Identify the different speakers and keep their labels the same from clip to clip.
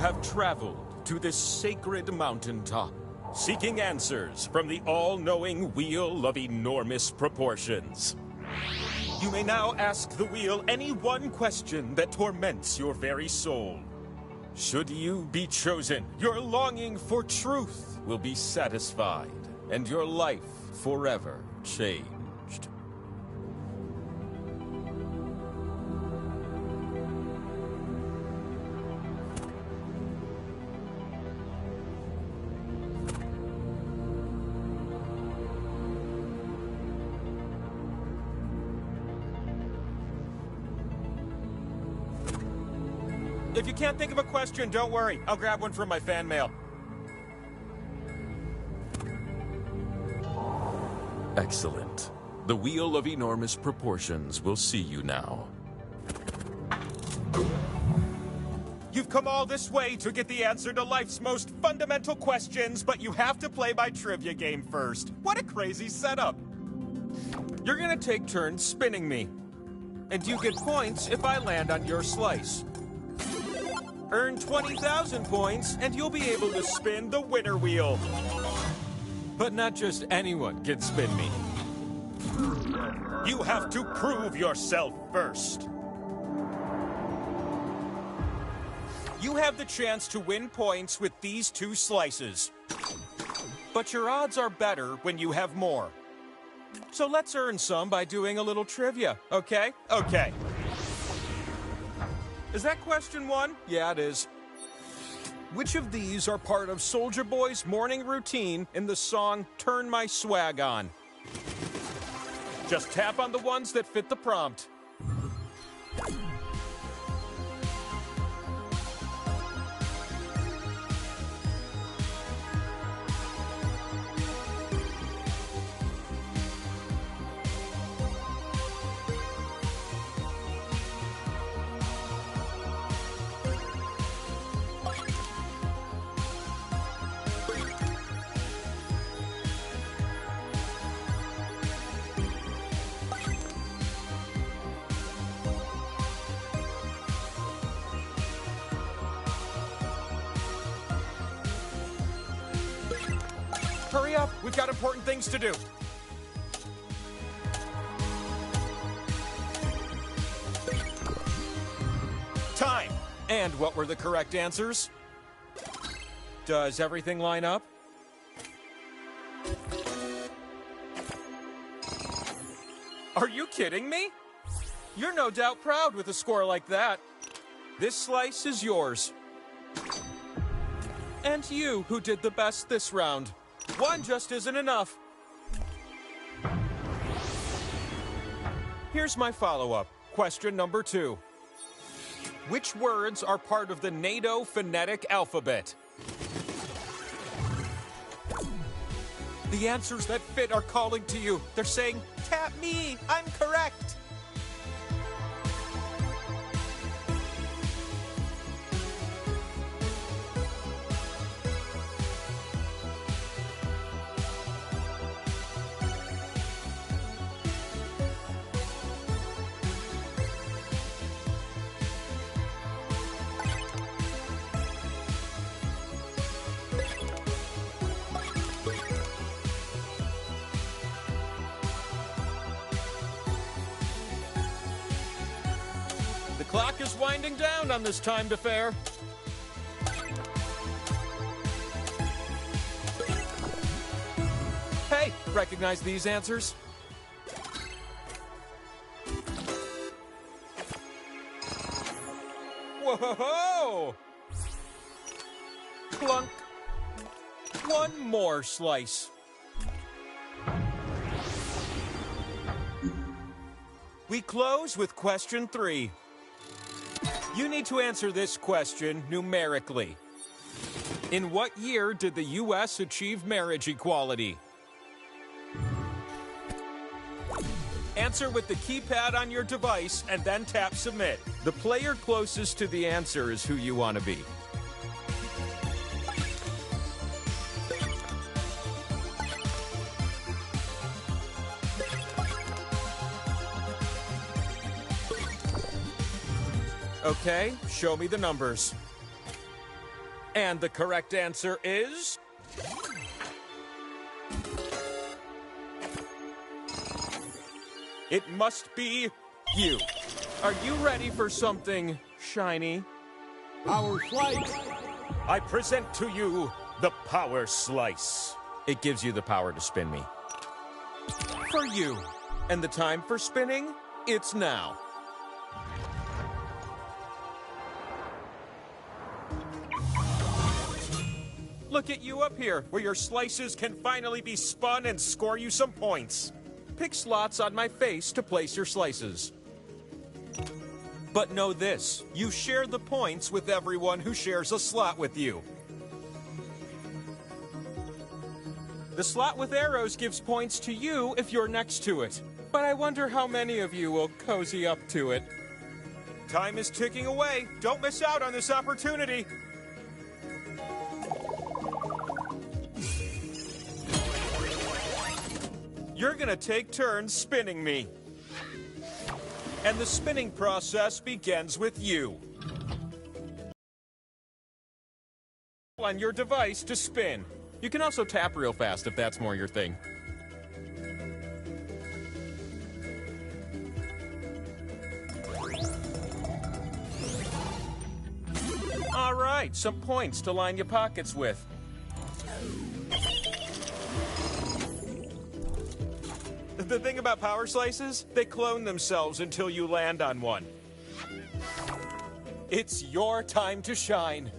Speaker 1: have traveled to this sacred mountaintop, seeking answers from the all-knowing wheel of enormous proportions. You may now ask the wheel any one question that torments your very soul. Should you be chosen, your longing for truth will be satisfied, and your life forever changed. If you can't think of a question, don't worry. I'll grab one from my fan mail. Excellent. The wheel of enormous proportions will see you now. You've come all this way to get the answer to life's most fundamental questions, but you have to play my trivia game first. What a crazy setup. You're gonna take turns spinning me. And you get points if I land on your slice. Earn 20,000 points, and you'll be able to spin the winner wheel. But not just anyone can spin me. You have to prove yourself first. You have the chance to win points with these two slices. But your odds are better when you have more. So let's earn some by doing a little trivia, okay? Okay. Is that question one? Yeah, it is. Which of these are part of Soulja Boy's morning routine in the song Turn My Swag On? Just tap on the ones that fit the prompt. Hurry up, we've got important things to do. Time! And what were the correct answers? Does everything line up? Are you kidding me? You're no doubt proud with a score like that. This slice is yours. And you who did the best this round. One just isn't enough. Here's my follow-up. Question number 2. Which words are part of the NATO phonetic alphabet? The answers that fit are calling to you. They're saying, tap me, I'm correct. The clock is winding down on this timed affair. Hey, recognize these answers? Whoa! Clunk. One more slice. We close with question 3. You need to answer this question numerically. In what year did the U.S. achieve marriage equality? Answer with the keypad on your device and then tap submit. The player closest to the answer is who you want to be. Okay, show me the numbers. And the correct answer is... it must be you. Are you ready for something shiny?
Speaker 2: Power Slice!
Speaker 1: I present to you the Power Slice. It gives you the power to spin me. For you. And the time for spinning? It's now. Look at you up here, where your slices can finally be spun and score you some points. Pick slots on my face to place your slices. But know this, you share the points with everyone who shares a slot with you. The slot with arrows gives points to you if you're next to it. But I wonder how many of you will cozy up to it. Time is ticking away. Don't miss out on this opportunity. You're gonna take turns spinning me. And the spinning process begins with you. On your device to spin. You can also tap real fast if that's more your thing. All right, some points to line your pockets with. The thing about power slices, they clone themselves until you land on one. It's your time to shine.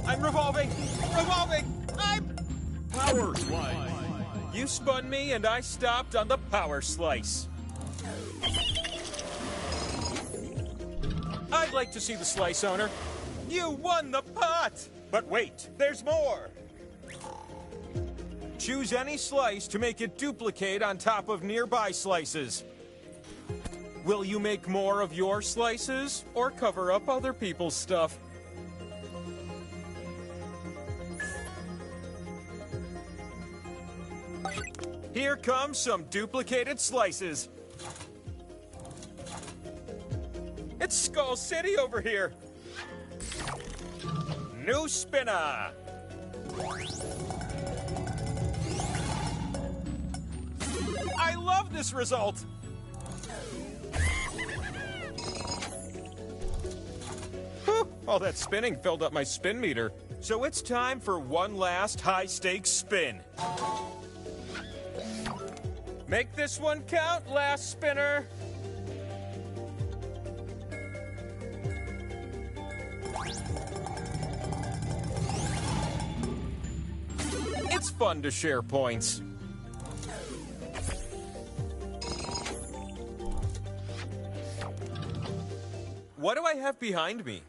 Speaker 1: I'm revolving! I'm...
Speaker 2: Power Slice!
Speaker 1: You spun me and I stopped on the power slice. I'd like to see the slice owner. You won the pot! But wait, there's more! Choose any slice to make it duplicate on top of nearby slices. Will you make more of your slices or cover up other people's stuff? Here comes some duplicated slices. It's Skull City over here. New spinner. I love this result. Whew, all that spinning filled up my spin meter. So it's time for one last high-stakes spin. Make this one count, last spinner. It's fun to share points. What do I have behind me?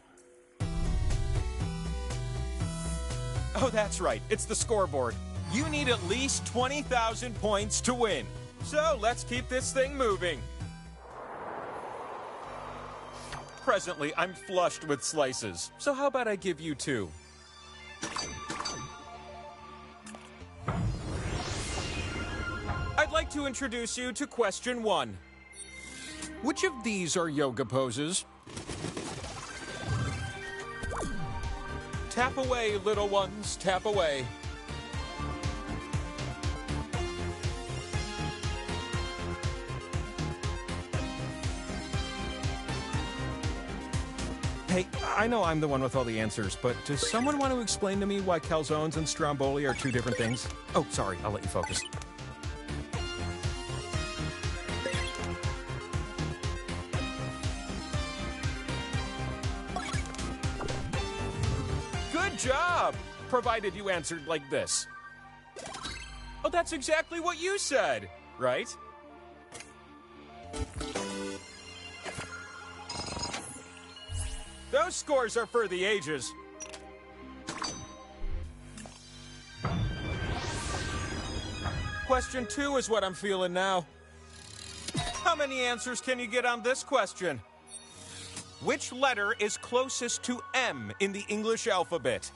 Speaker 1: Oh, that's right. It's the scoreboard. You need at least 20,000 points to win. So let's keep this thing moving. Presently, I'm flushed with slices. So how about I give you 2? I'd like to introduce you to question 1. Which of these are yoga poses? Tap away, little ones, tap away. Hey, I know I'm the one with all the answers, but does someone want to explain to me why calzones and stromboli are 2 different things? Oh, sorry, I'll let you focus. Good job! Provided you answered like this. Oh, that's exactly what you said, right? Those scores are for the ages. Question 2 is what I'm feeling now. How many answers can you get on this question? Which letter is closest to M in the English alphabet?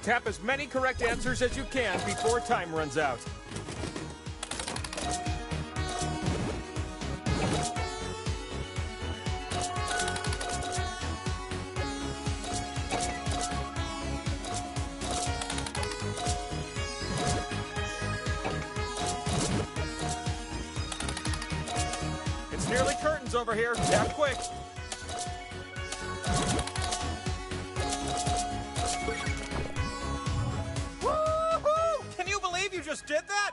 Speaker 1: Tap as many correct answers as you can before time runs out. buttons over here. Tap quick. Woo-hoo! Can you believe you just did that?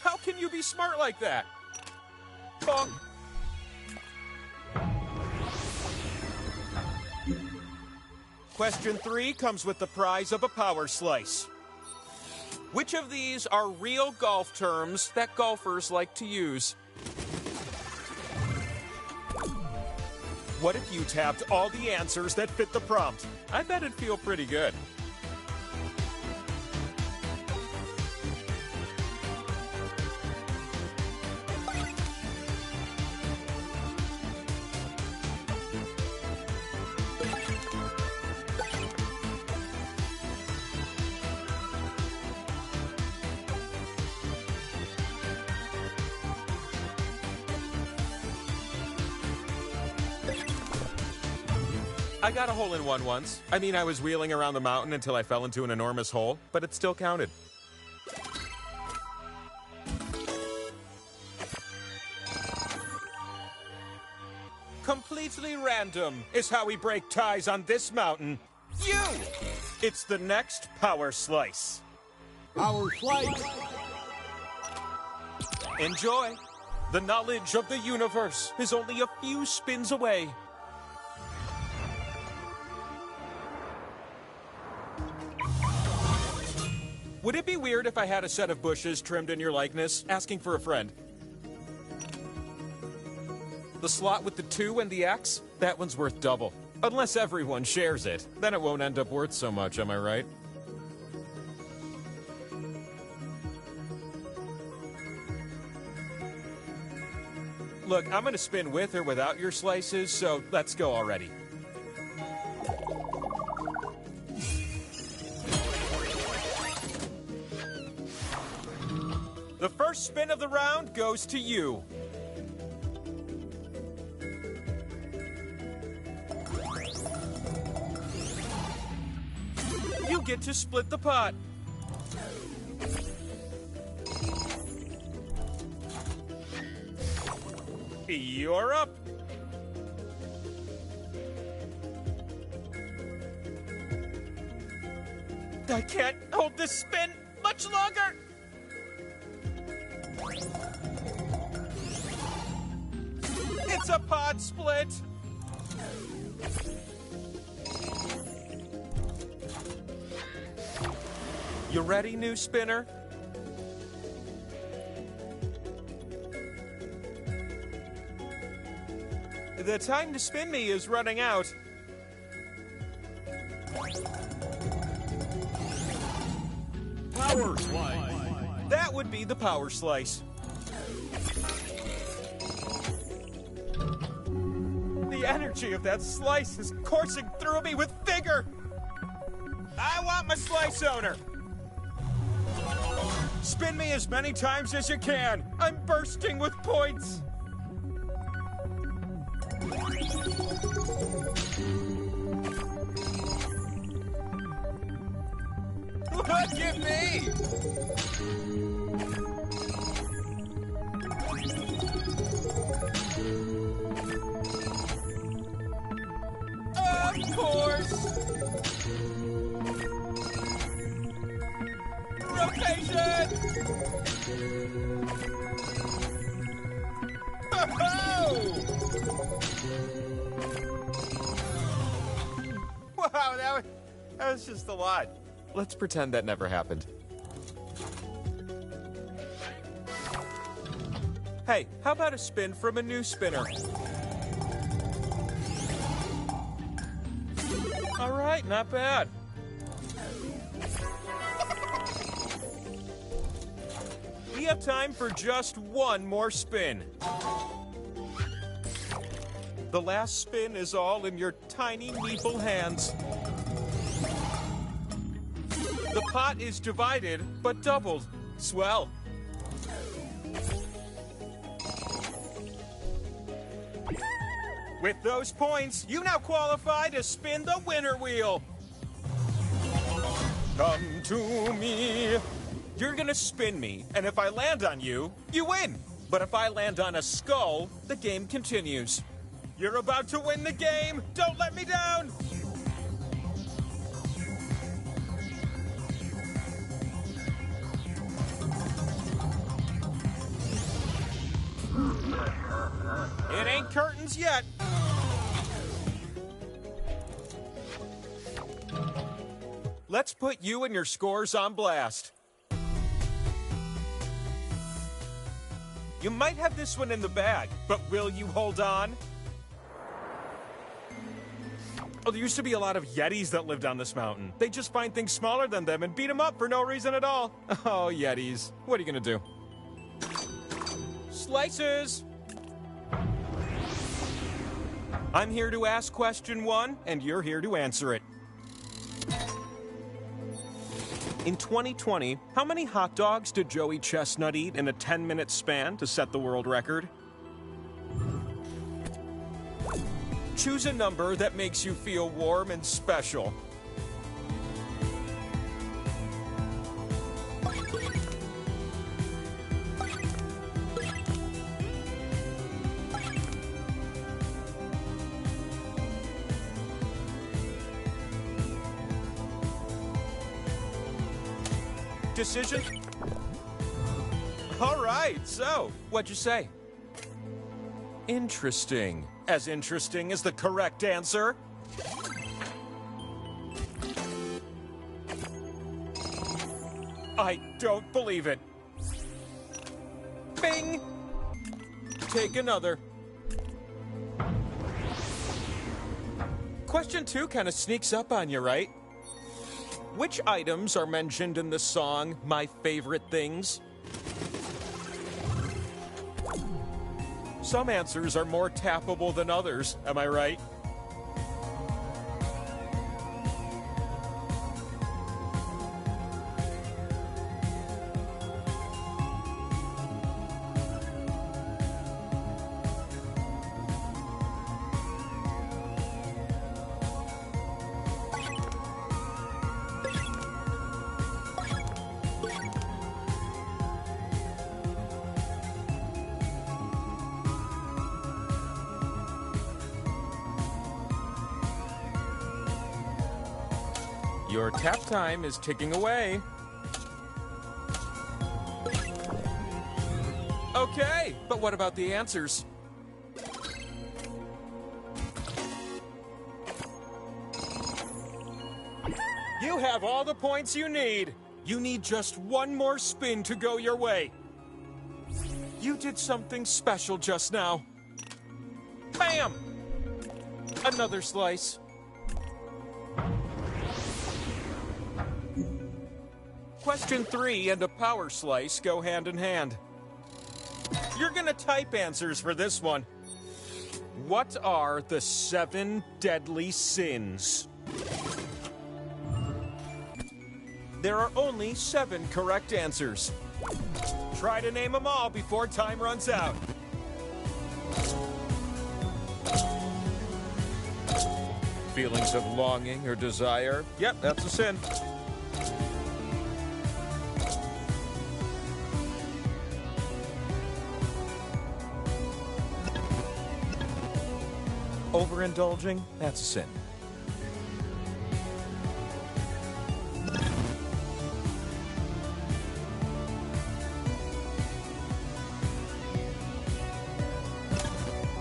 Speaker 1: How can you be smart like that? Bonk. Question 3 comes with the prize of a power slice. Which of these are real golf terms that golfers like to use? What if you tapped all the answers that fit the prompt? I bet it'd feel pretty good. I got a hole-in-one once. I mean, I was wheeling around the mountain until I fell into an enormous hole, but it still counted. Completely random is how we break ties on this mountain. You! It's the next power slice.
Speaker 2: Power slice.
Speaker 1: Enjoy. The knowledge of the universe is only a few spins away. Would it be weird if I had a set of bushes trimmed in your likeness, asking for a friend? The slot with the 2 and the X? That one's worth double. Unless everyone shares it. Then it won't end up worth so much, am I right? Look, I'm gonna spin with or without your slices, so let's go already. The first spin of the round goes to you. You get to split the pot. You're up. I can't hold this spin much longer. It's a pot split. You ready, new spinner? The time to spin me is running out.
Speaker 2: Power slice.
Speaker 1: That would be the power slice. The energy of that slice is coursing through me with vigor. I want my slice owner. Spin me as many times as you can. I'm bursting with points. Look at me! Of course! Rotation! Oh! Wow, that was just a lot. Let's pretend that never happened. Hey, how about a spin from a new spinner? All right, not bad. We have time for just one more spin. The last spin is all in your tiny meeple hands. The pot is divided, but doubled. Swell. With those points, you now qualify to spin the winner wheel. Come to me, You're gonna spin me, and if I land on you, you win. But if I land on a skull, the game continues. You're about to win the game! Don't let me down! It ain't curtains yet. Let's put you and your scores on blast. You might have this one in the bag, but will you hold on? Oh, there used to be a lot of Yetis that lived on this mountain. They just find things smaller than them and beat them up for no reason at all. Oh, Yetis. What are you gonna do? Slices! I'm here to ask question 1, and you're here to answer it. In 2020, how many hot dogs did Joey Chestnut eat in a 10-minute span to set the world record? Choose a number that makes you feel warm and special. Decision? All right, so, what'd you say? Interesting. As interesting as the correct answer. I don't believe it. Bing! Take another. Question 2 kind of sneaks up on you, right? Which items are mentioned in the song My Favorite Things? Some answers are more tappable than others, am I right? Your tap time is ticking away. Okay, but what about the answers? You have all the points you need. You need just one more spin to go your way. You did something special just now. Bam! Another slice. Question 3 and a power slice go hand in hand. You're gonna type answers for this one. What are the 7 deadly sins? There are only 7 correct answers. Try to name them all before time runs out. Feelings of longing or desire? Yep, that's a sin. Overindulging? That's a sin.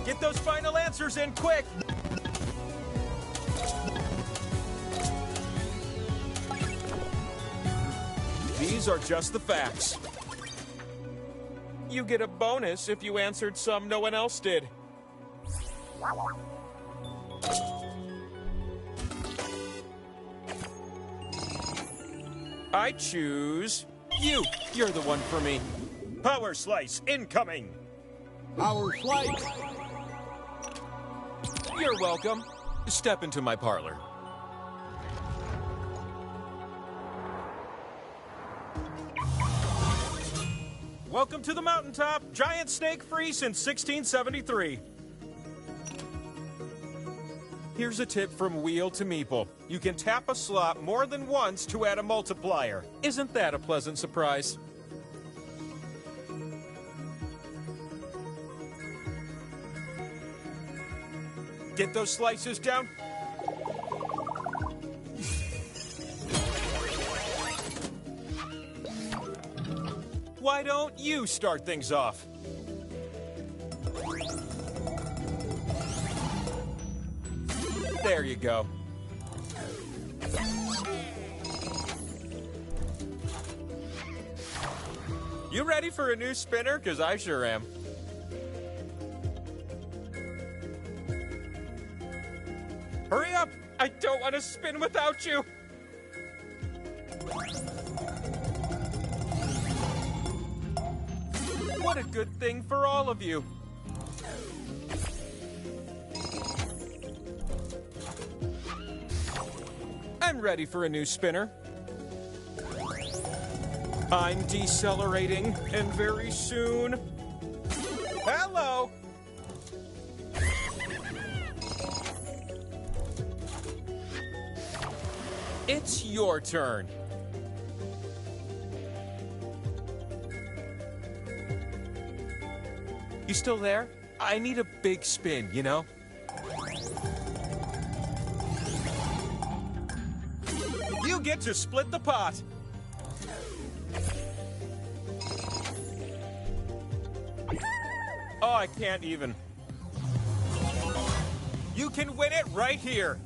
Speaker 1: Get those final answers in quick! These are just the facts. You get a bonus if you answered some no one else did. I choose you. You're the one for me. Power slice incoming.
Speaker 2: Power slice.
Speaker 1: You're welcome. Step into my parlor. Welcome to the mountaintop. Giant snake free since 1673. Here's a tip from Wheel to Meeple. You can tap a slot more than once to add a multiplier. Isn't that a pleasant surprise? Get those slices down. Why don't you start things off? There you go. You ready for a new spinner? 'Cause I sure am. Hurry up! I don't want to spin without you! What a good thing for all of you. I'm ready for a new spinner. I'm decelerating, and very soon... Hello! It's your turn. You still there? I need a big spin, you know? You get to split the pot. Oh, I can't even. You can win it right here.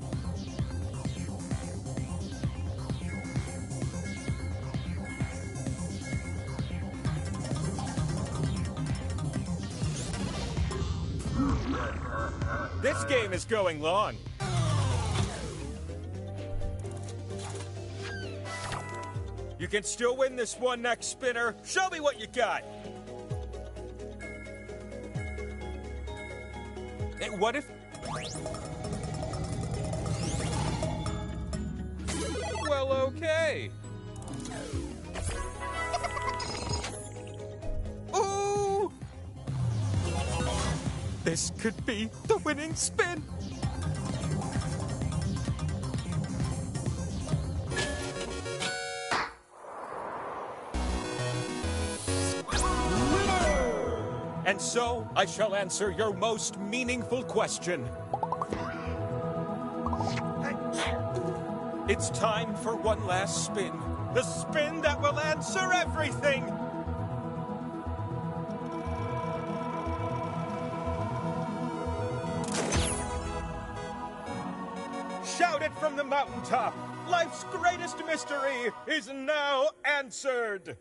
Speaker 1: This game is going long. You can still win this one next spinner. Show me what you got. Hey, what if... Well, okay. Ooh! This could be the winning spin. And so, I shall answer your most meaningful question. It's time for one last spin. The spin that will answer everything! Shout it from the mountaintop! Life's greatest mystery is now answered!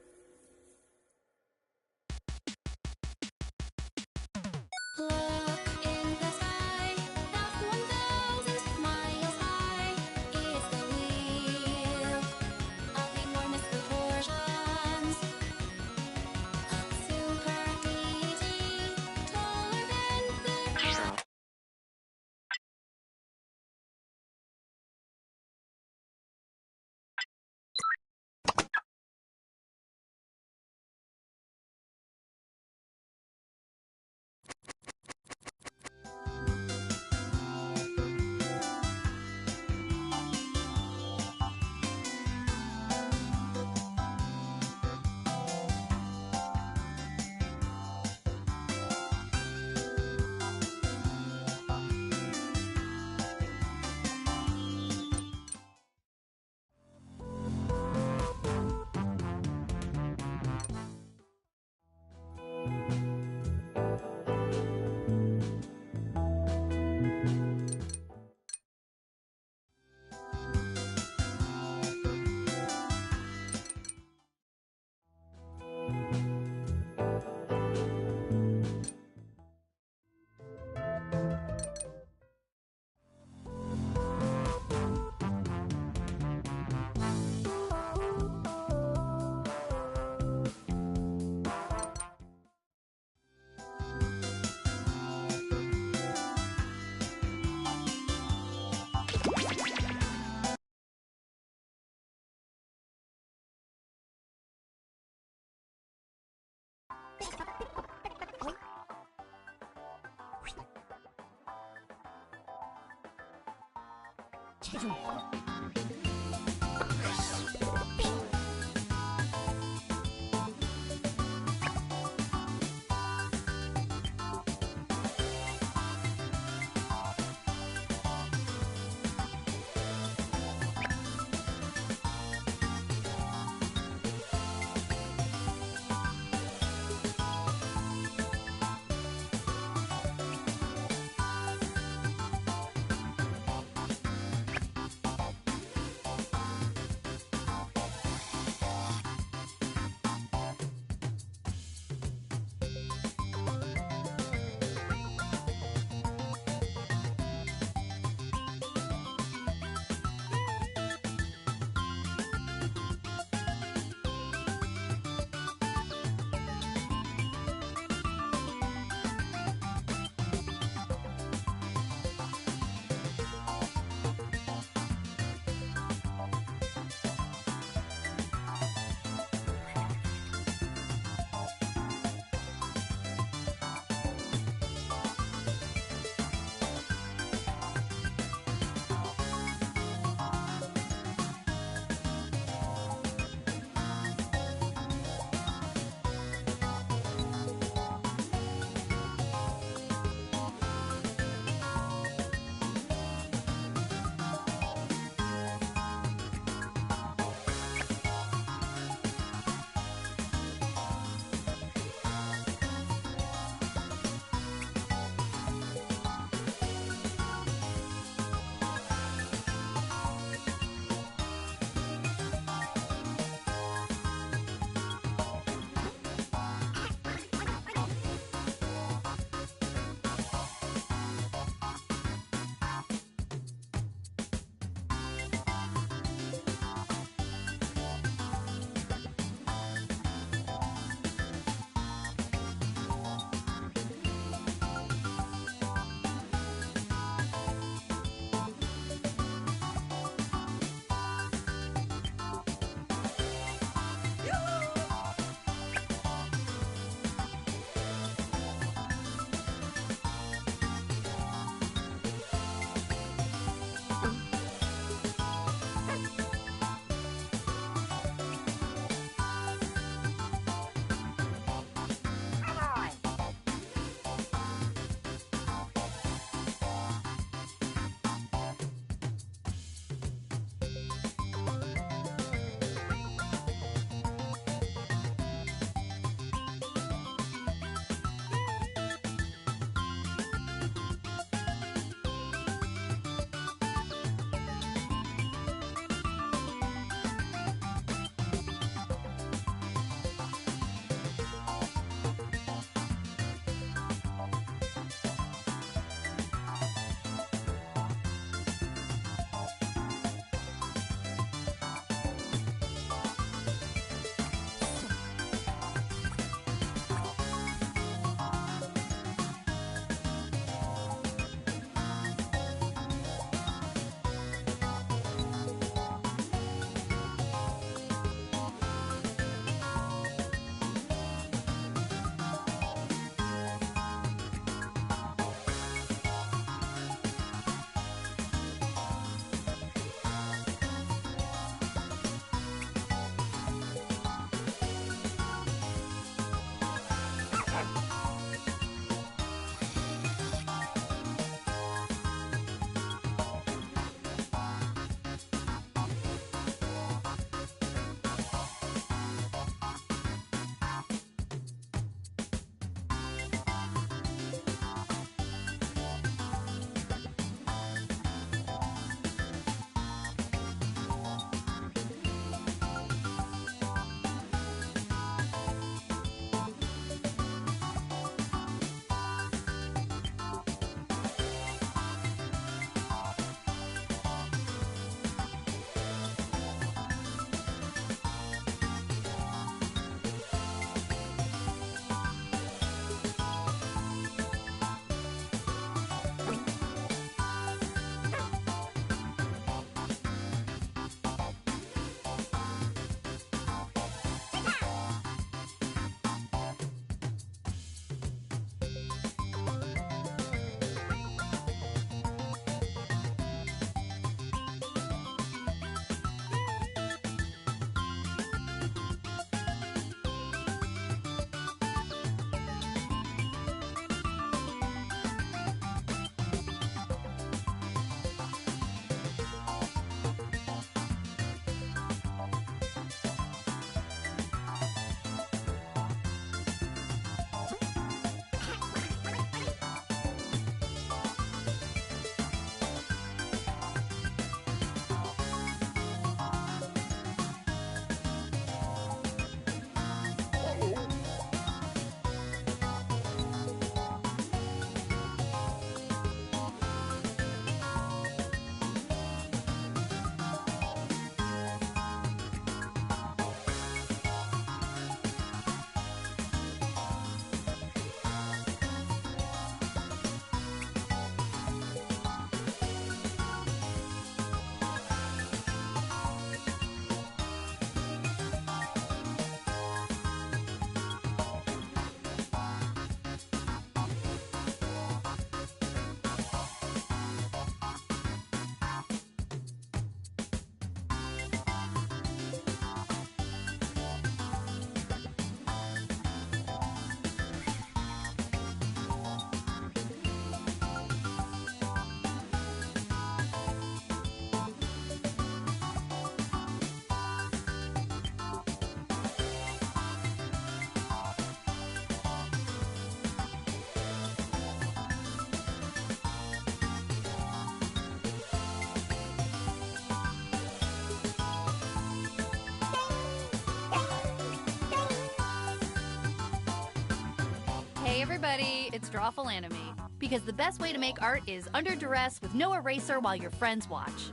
Speaker 3: Hey everybody, it's Drawful Anime. Because the best way to make art is under duress with no eraser while your friends watch.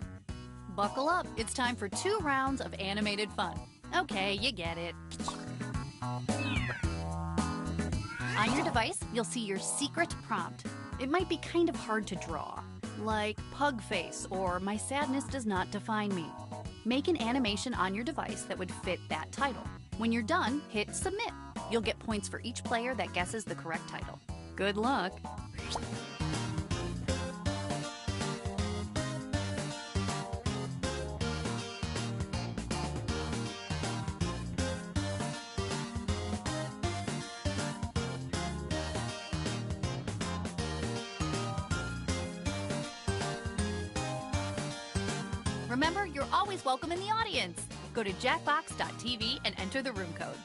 Speaker 3: Buckle up, it's time for 2 rounds of animated fun. Okay, you get it. On your device, you'll see your secret prompt. It might be kind of hard to draw, like pug face or my sadness does not define me. Make an animation on your device that would fit that title. When you're done, hit submit. You'll get points for each player that guesses the correct title. Good luck. Remember, you're always welcome in the audience. Go to jackbox.tv and enter the room code.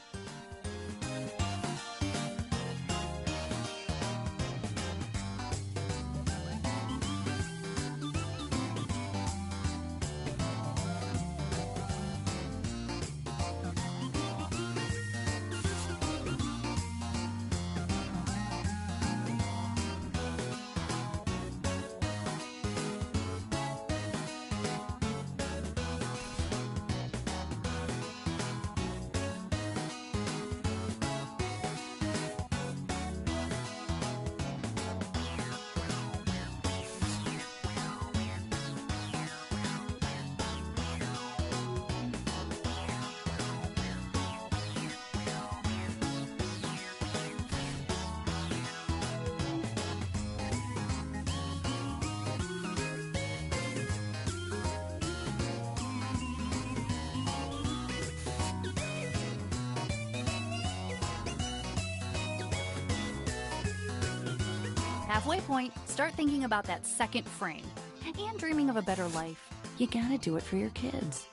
Speaker 3: Halfway point, start thinking about that second frame and dreaming of a better life. You gotta do it for your kids.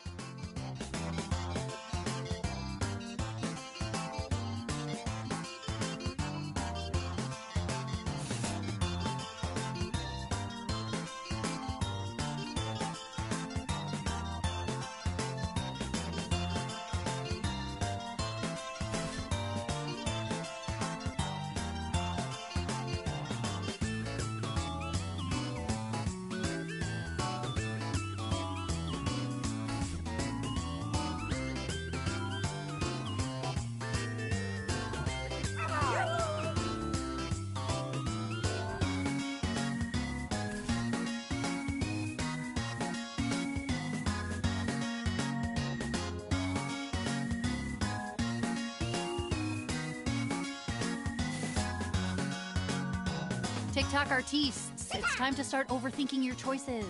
Speaker 3: TikTok artistes, it's time to start overthinking your choices.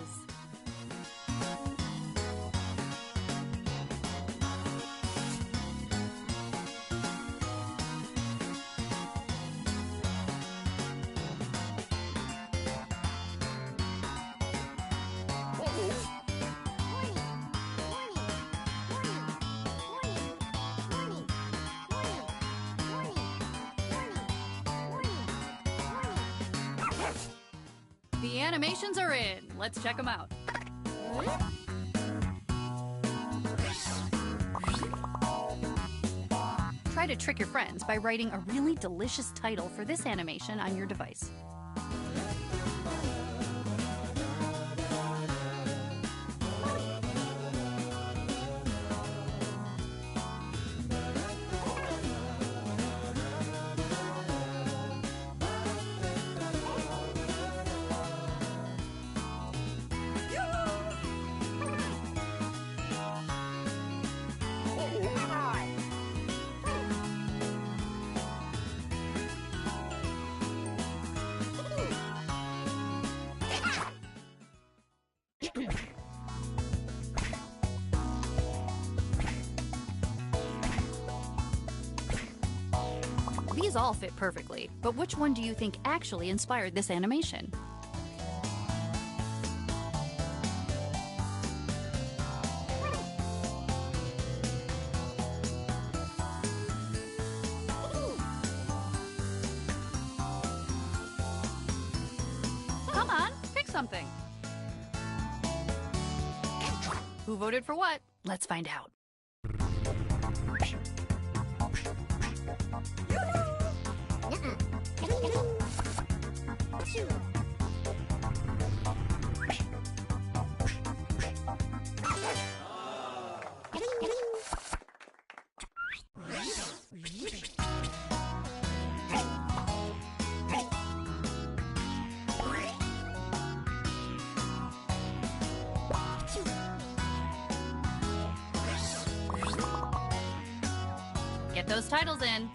Speaker 3: The animations are in. Let's check them out. Try to trick your friends by writing a really delicious title for this animation on your device. These all fit perfectly, but which one do you think actually inspired this animation? Come on, pick something. Who voted for what? Let's find out. Get those titles in.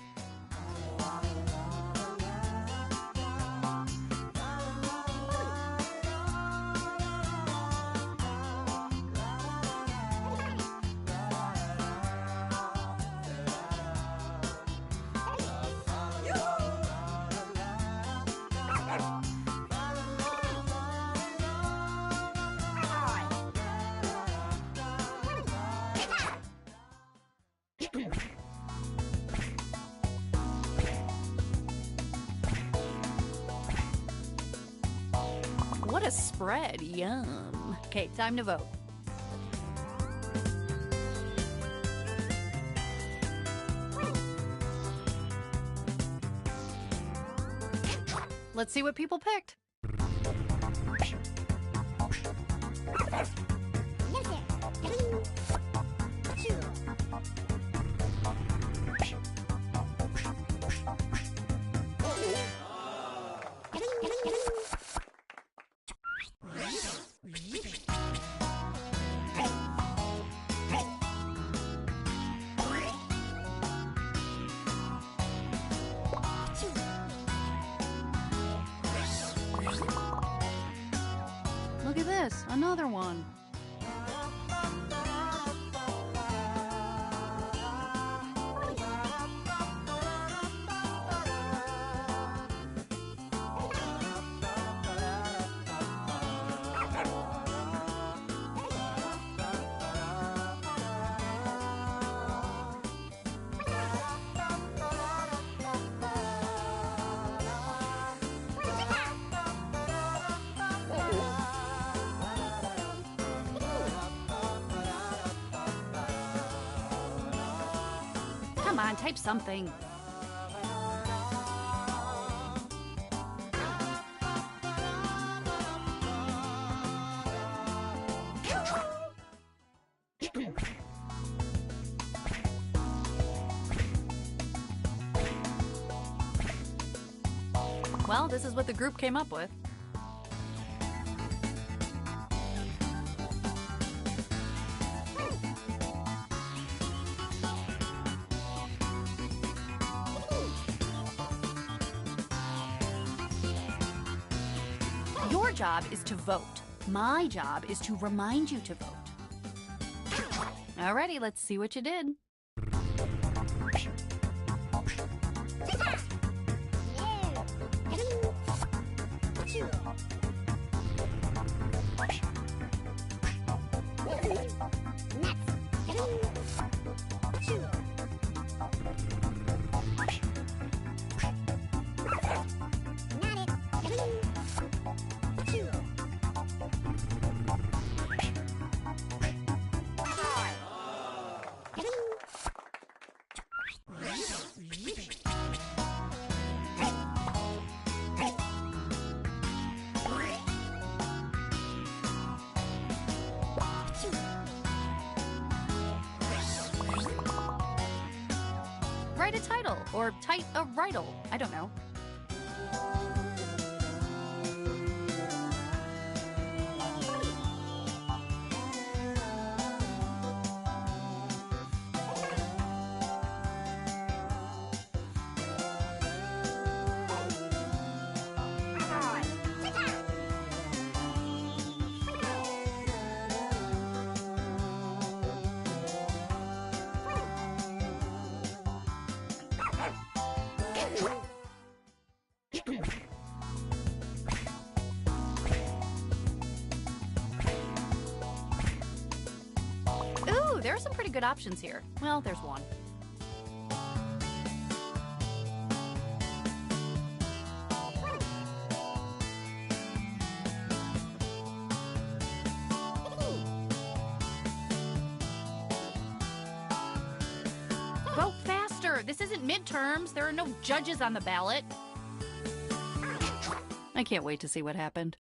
Speaker 3: What a spread, yum. Okay, time to vote. Let's see what people picked. Look at this, another one. Come on, type something. Well, this is what the group came up with. Your job is to vote. My job is to remind you to vote. Alrighty, let's see what you did. Write a title, or type a riddle. I don't know. Ooh, there are some pretty good options here. Well, there's one. Vote faster! This isn't midterms. There are no judges on the ballot. I can't wait to see what happened.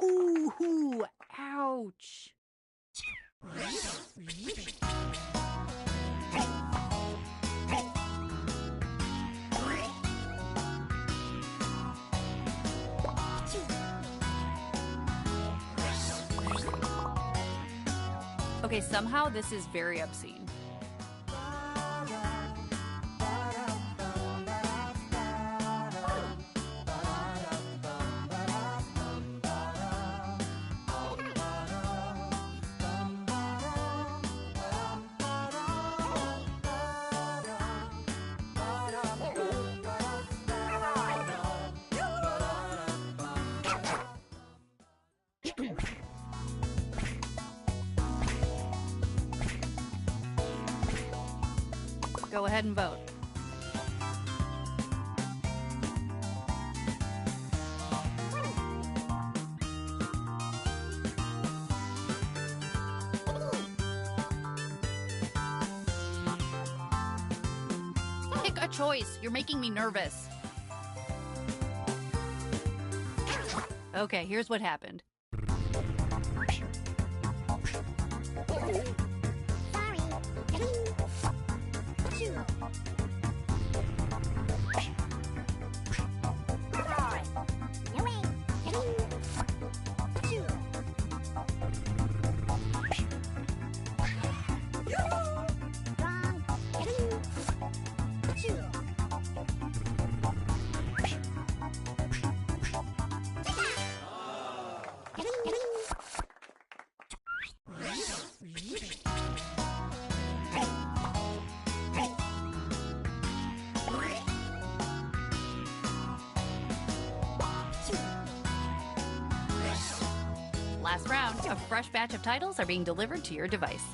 Speaker 3: Ooh, ouch. Okay, somehow this is very obscene. Go ahead and vote. Pick a choice. You're making me nervous. Okay, here's what happened. Last round, a fresh batch of titles are being delivered to your device.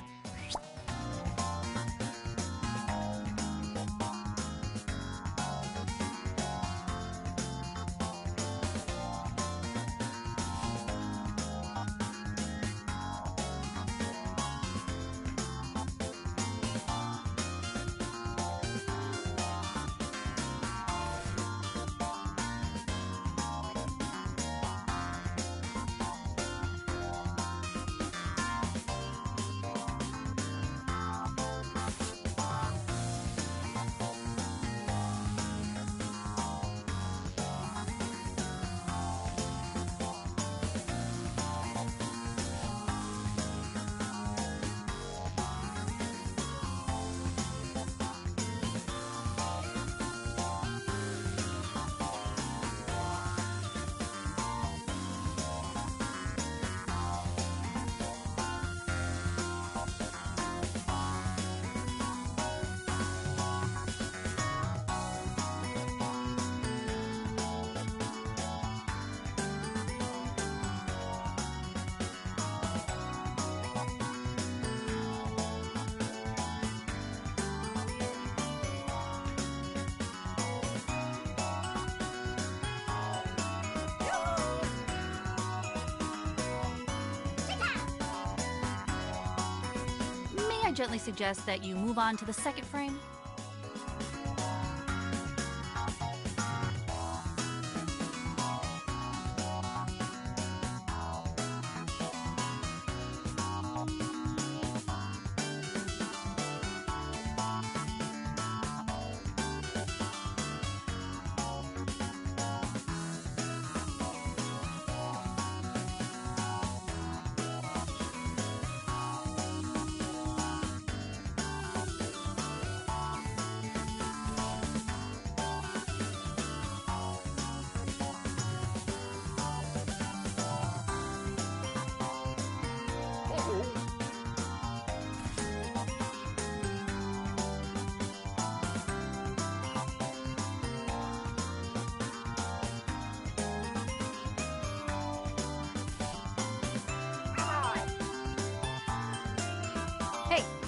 Speaker 3: I gently suggest that you move on to the second frame.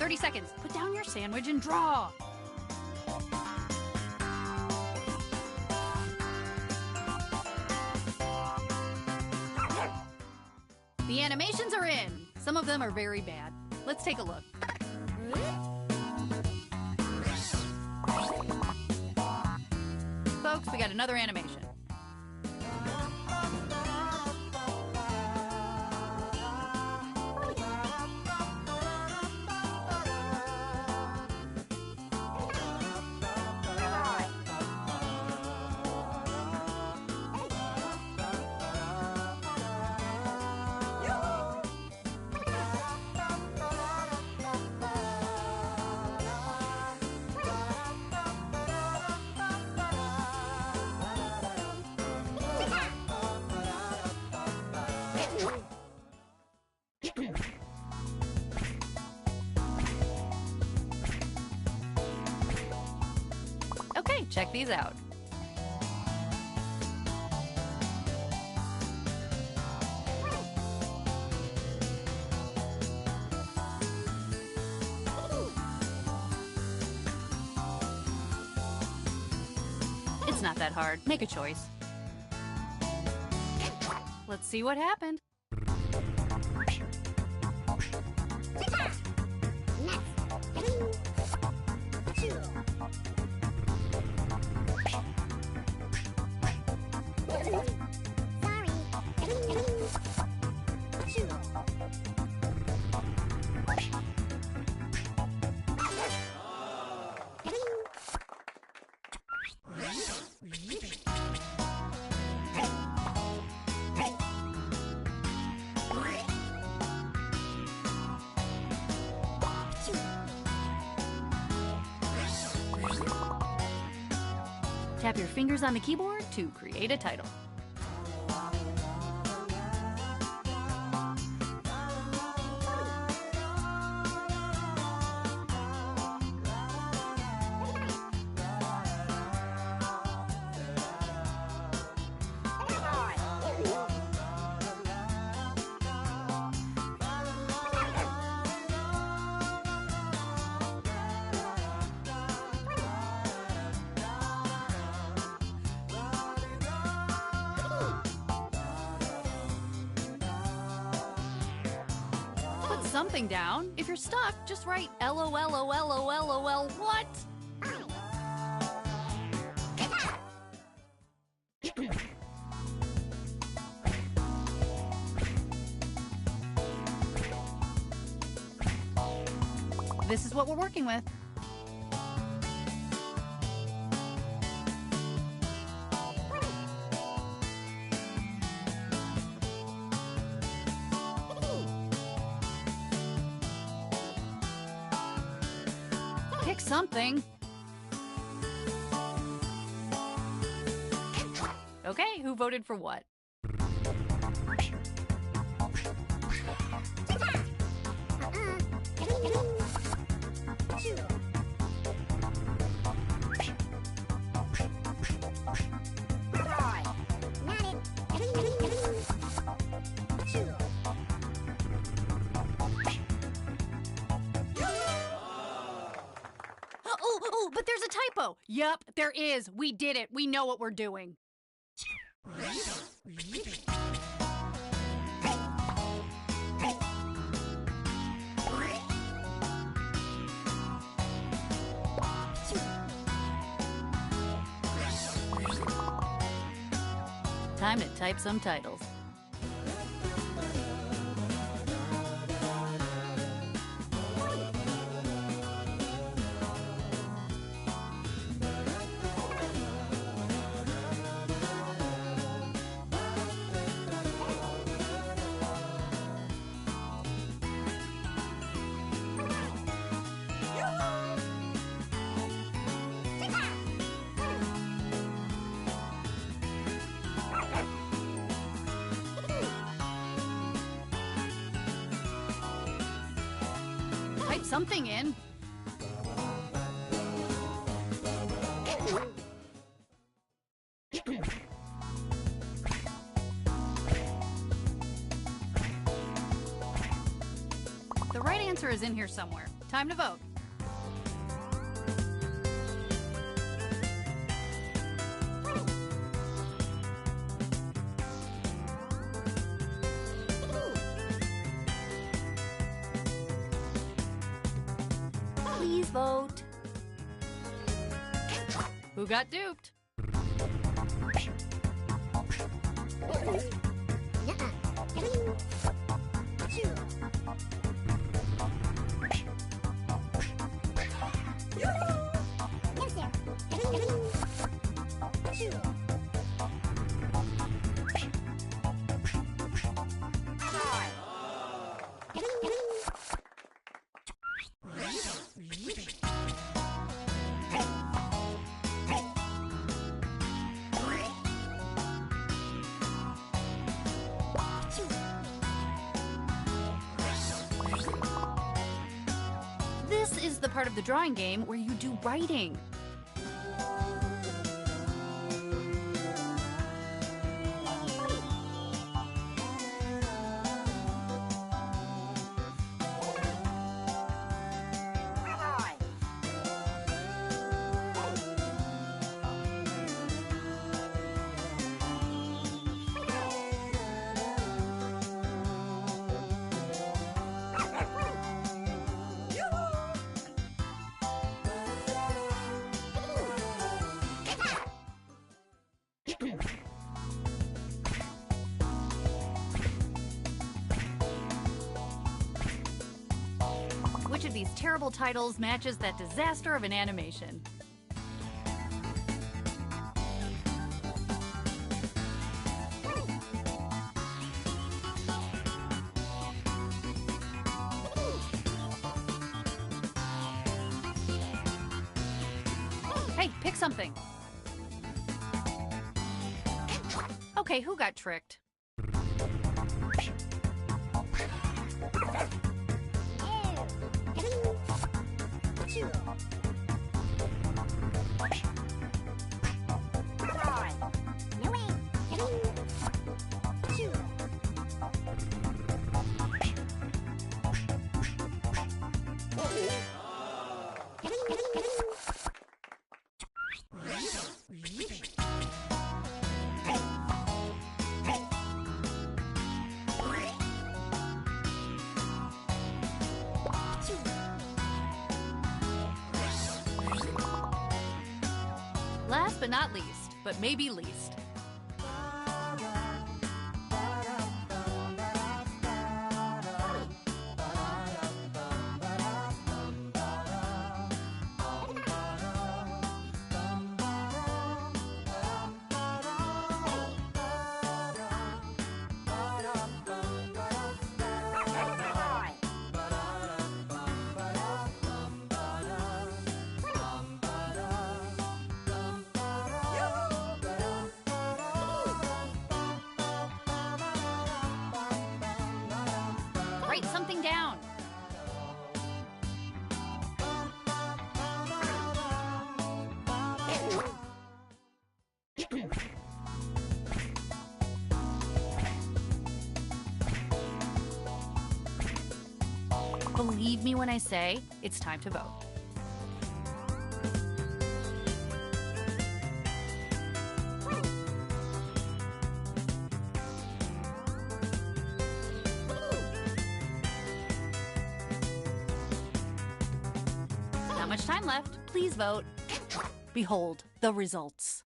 Speaker 3: 30 seconds. Put down your sandwich and draw. The animations are in. Some of them are very bad. Let's take a look. Folks, we got another animation. Okay, check these out. It's not that hard. Make a choice. Let's see what happened. Tap your fingers on the keyboard to create a title. Something down. If you're stuck, just write LOLOLOLOL what? This is what we're working with. Pick something. Okay, who voted for what? Oh, but there's a typo. Yup, there is. We did it. We know what we're doing. Time to type some titles. Type something in. The right answer is in here somewhere. Time to vote. Please vote. Who got duped? This is the part of the drawing game where you do writing. Which of these terrible titles matches that disaster of an animation? Hey, pick something. Okay, who got tricked? Last but not least, but maybe least. Write something down. Believe me when I say it's time to vote. Not much time left. Please vote. Behold the results.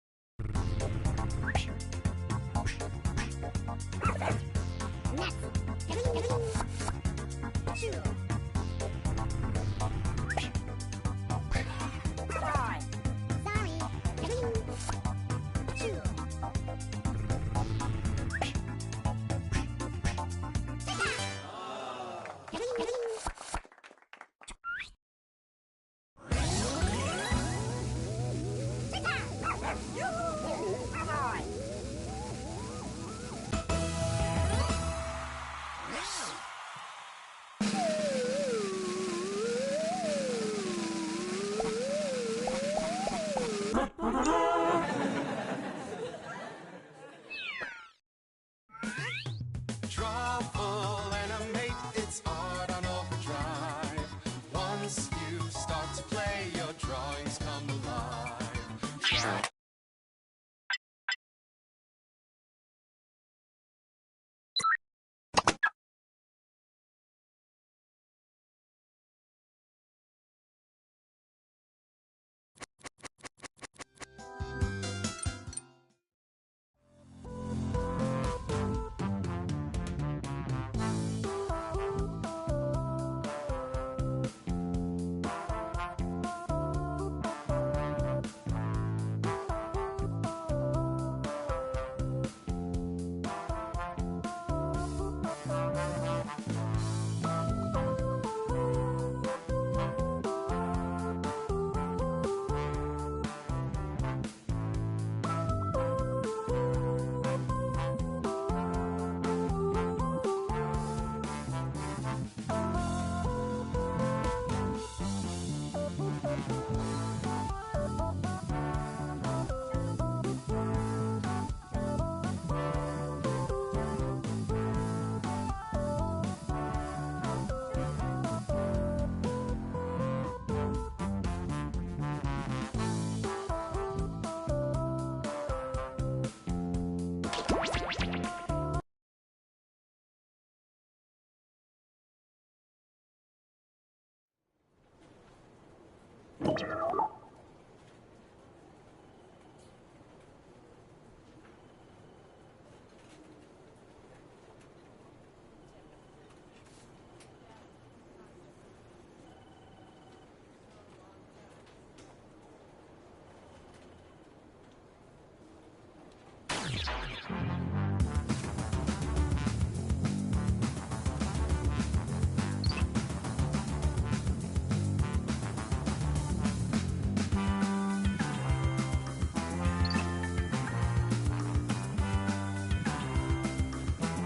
Speaker 2: drawings come alive.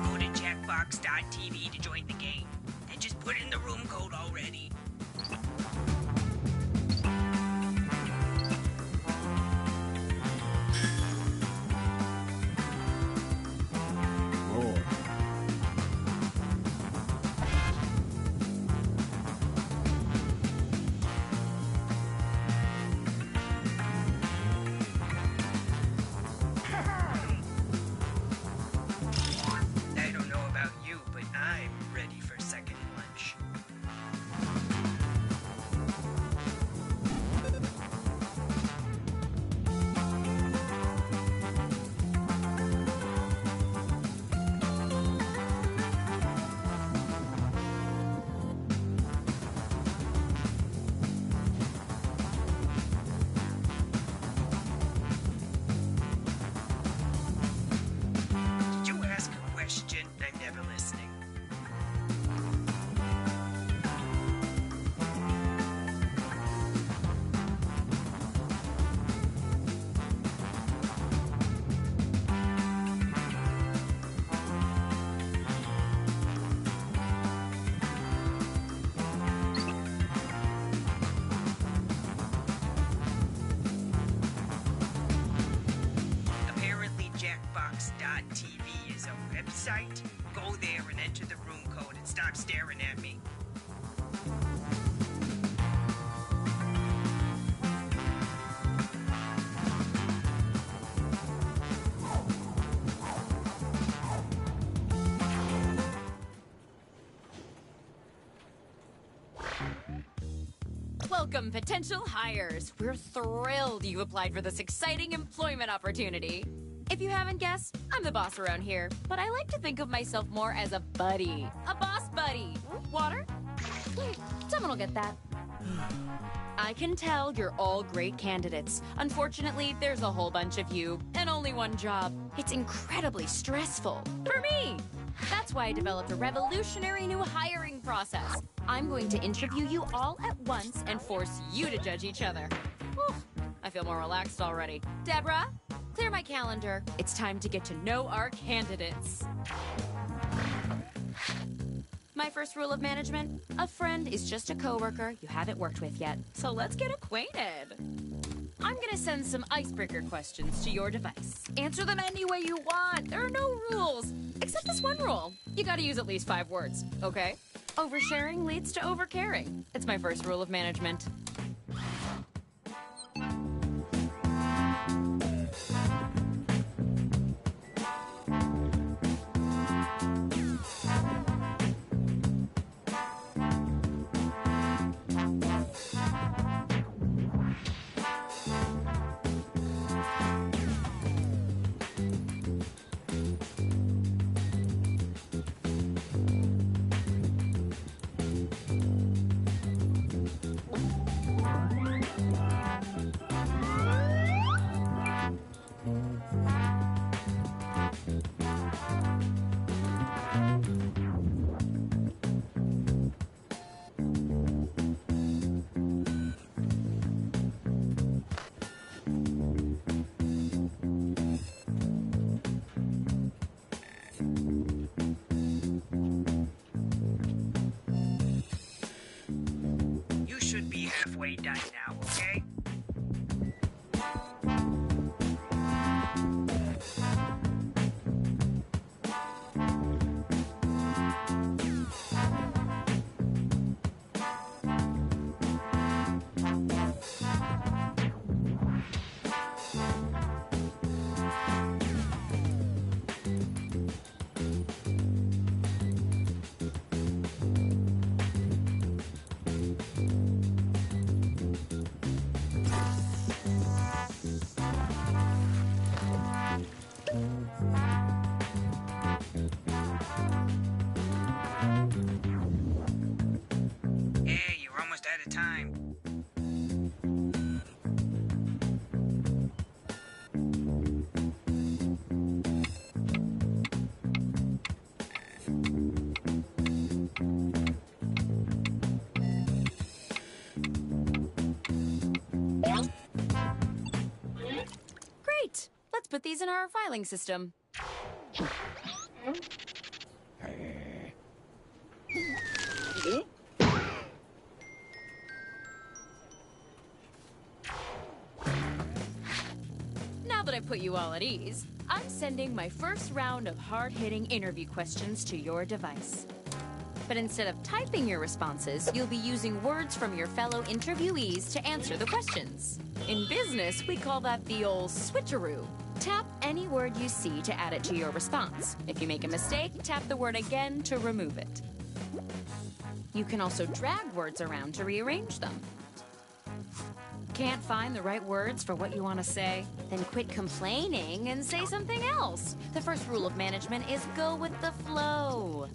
Speaker 4: Go to Jackbox.tv to join the game. And just put in the room code already.
Speaker 2: More.
Speaker 4: I don't know about you, but I'm ready for second lunch. Did you ask a question? I'm never listening. Apparently, Jackbox.tv is a website. Go there and enter the room code and stop staring at me.
Speaker 5: Welcome, potential hires. We're thrilled you applied for this exciting employment opportunity. If you haven't guessed, I'm the boss around here, but I like to think of myself more as a buddy. A boss buddy. Water? Someone will get that. I can tell you're all great candidates. Unfortunately, there's a whole bunch of you and only one job. It's incredibly stressful. For me! That's why I developed a revolutionary new hiring process. I'm going to interview you all at once and force you to judge each other. Whew, I feel more relaxed already. Deborah, clear my calendar. It's time to get to know our candidates. My first rule of management, a friend is just a coworker you haven't worked with yet. So let's get acquainted. I'm gonna send some icebreaker questions to your device. Answer them any way you want. There are no rules. Except this one rule. You gotta use at least 5 words, okay? Oversharing leads to overcaring. It's my first rule of management.
Speaker 4: way done now, okay? Hey, you're almost out of time.
Speaker 5: Great! Let's put these in our filing system. Now that I've put you all at ease, I'm sending my first round of hard-hitting interview questions to your device. But instead of typing your responses, you'll be using words from your fellow interviewees to answer the questions. In business, we call that the old switcheroo. Tap any word you see to add it to your response. If you make a mistake, tap the word again to remove it. You can also drag words around to rearrange them. Can't find the right words for what you want to say? Then quit complaining and say something else. The first rule of management is go with the flow.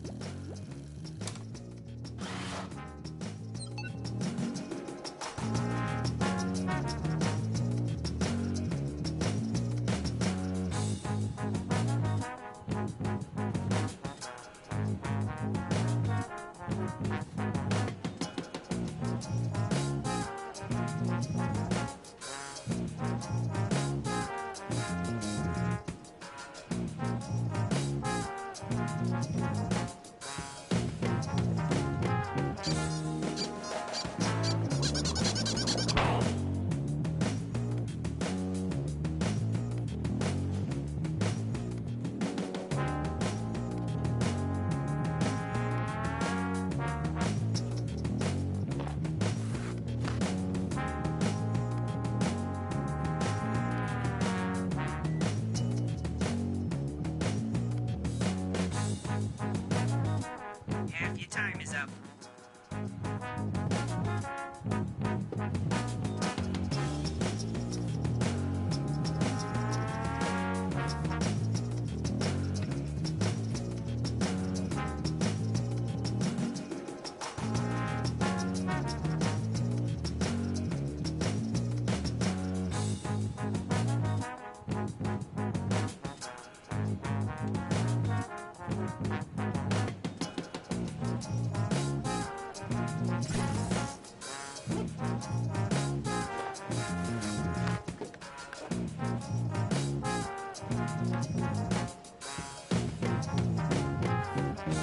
Speaker 4: Half your time is up.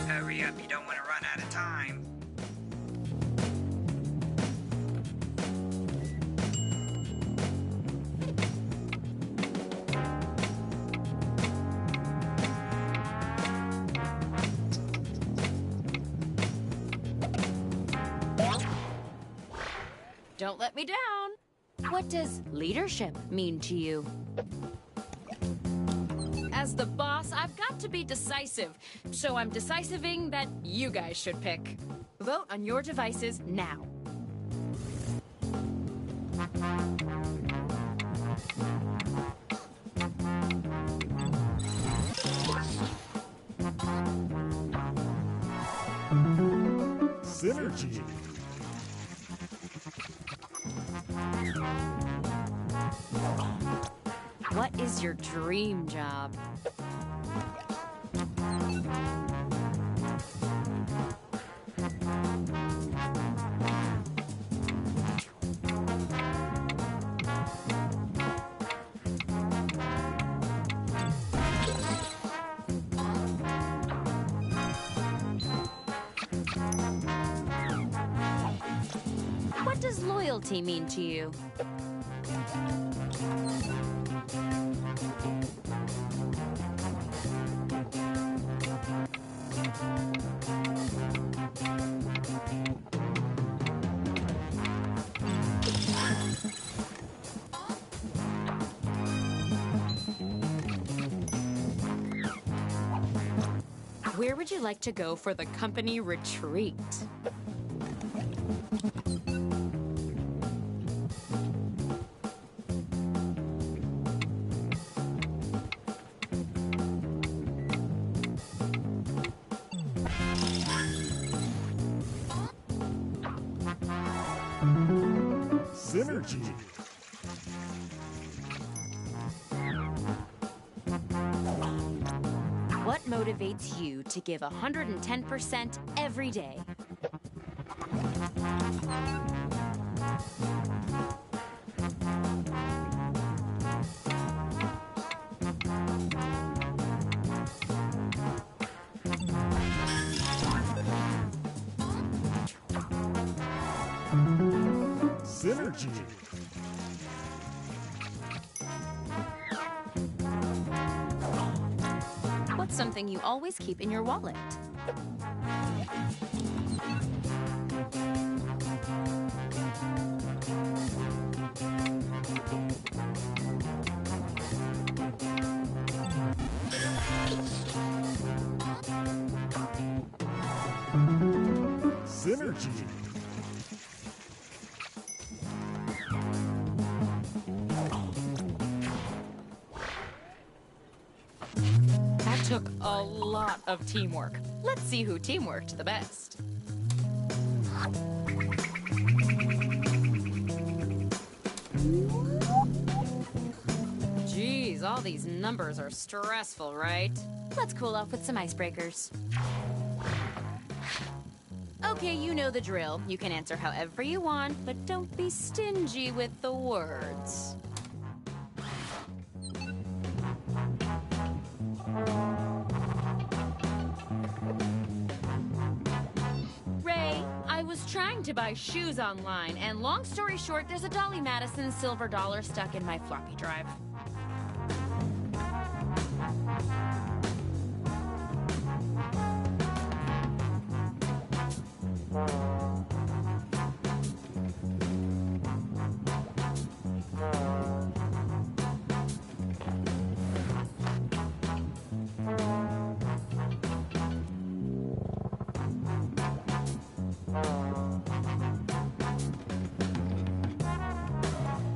Speaker 4: Hurry up, you don't want to run out of time.
Speaker 5: Don't let me down. What does leadership mean to you? As the boss, I've got to be decisive, so I'm decisiving that you guys should pick. Vote on your devices now.
Speaker 6: Synergy.
Speaker 5: What is your dream job? does loyalty mean to you? Where would you like to go for the company retreat?
Speaker 1: Synergy.
Speaker 5: What motivates you to give 110% every day?
Speaker 1: Synergy.
Speaker 5: What's something you always keep in your wallet?
Speaker 1: Synergy.
Speaker 5: That took a lot of teamwork. Let's see who teamworked the best. Geez, all these numbers are stressful, right? Let's cool off with some icebreakers. Okay, you know the drill. You can answer however you want, but don't be stingy with the words. Ray, I was trying to buy shoes online, and long story short, there's a Dolly Madison silver dollar stuck in my floppy drive.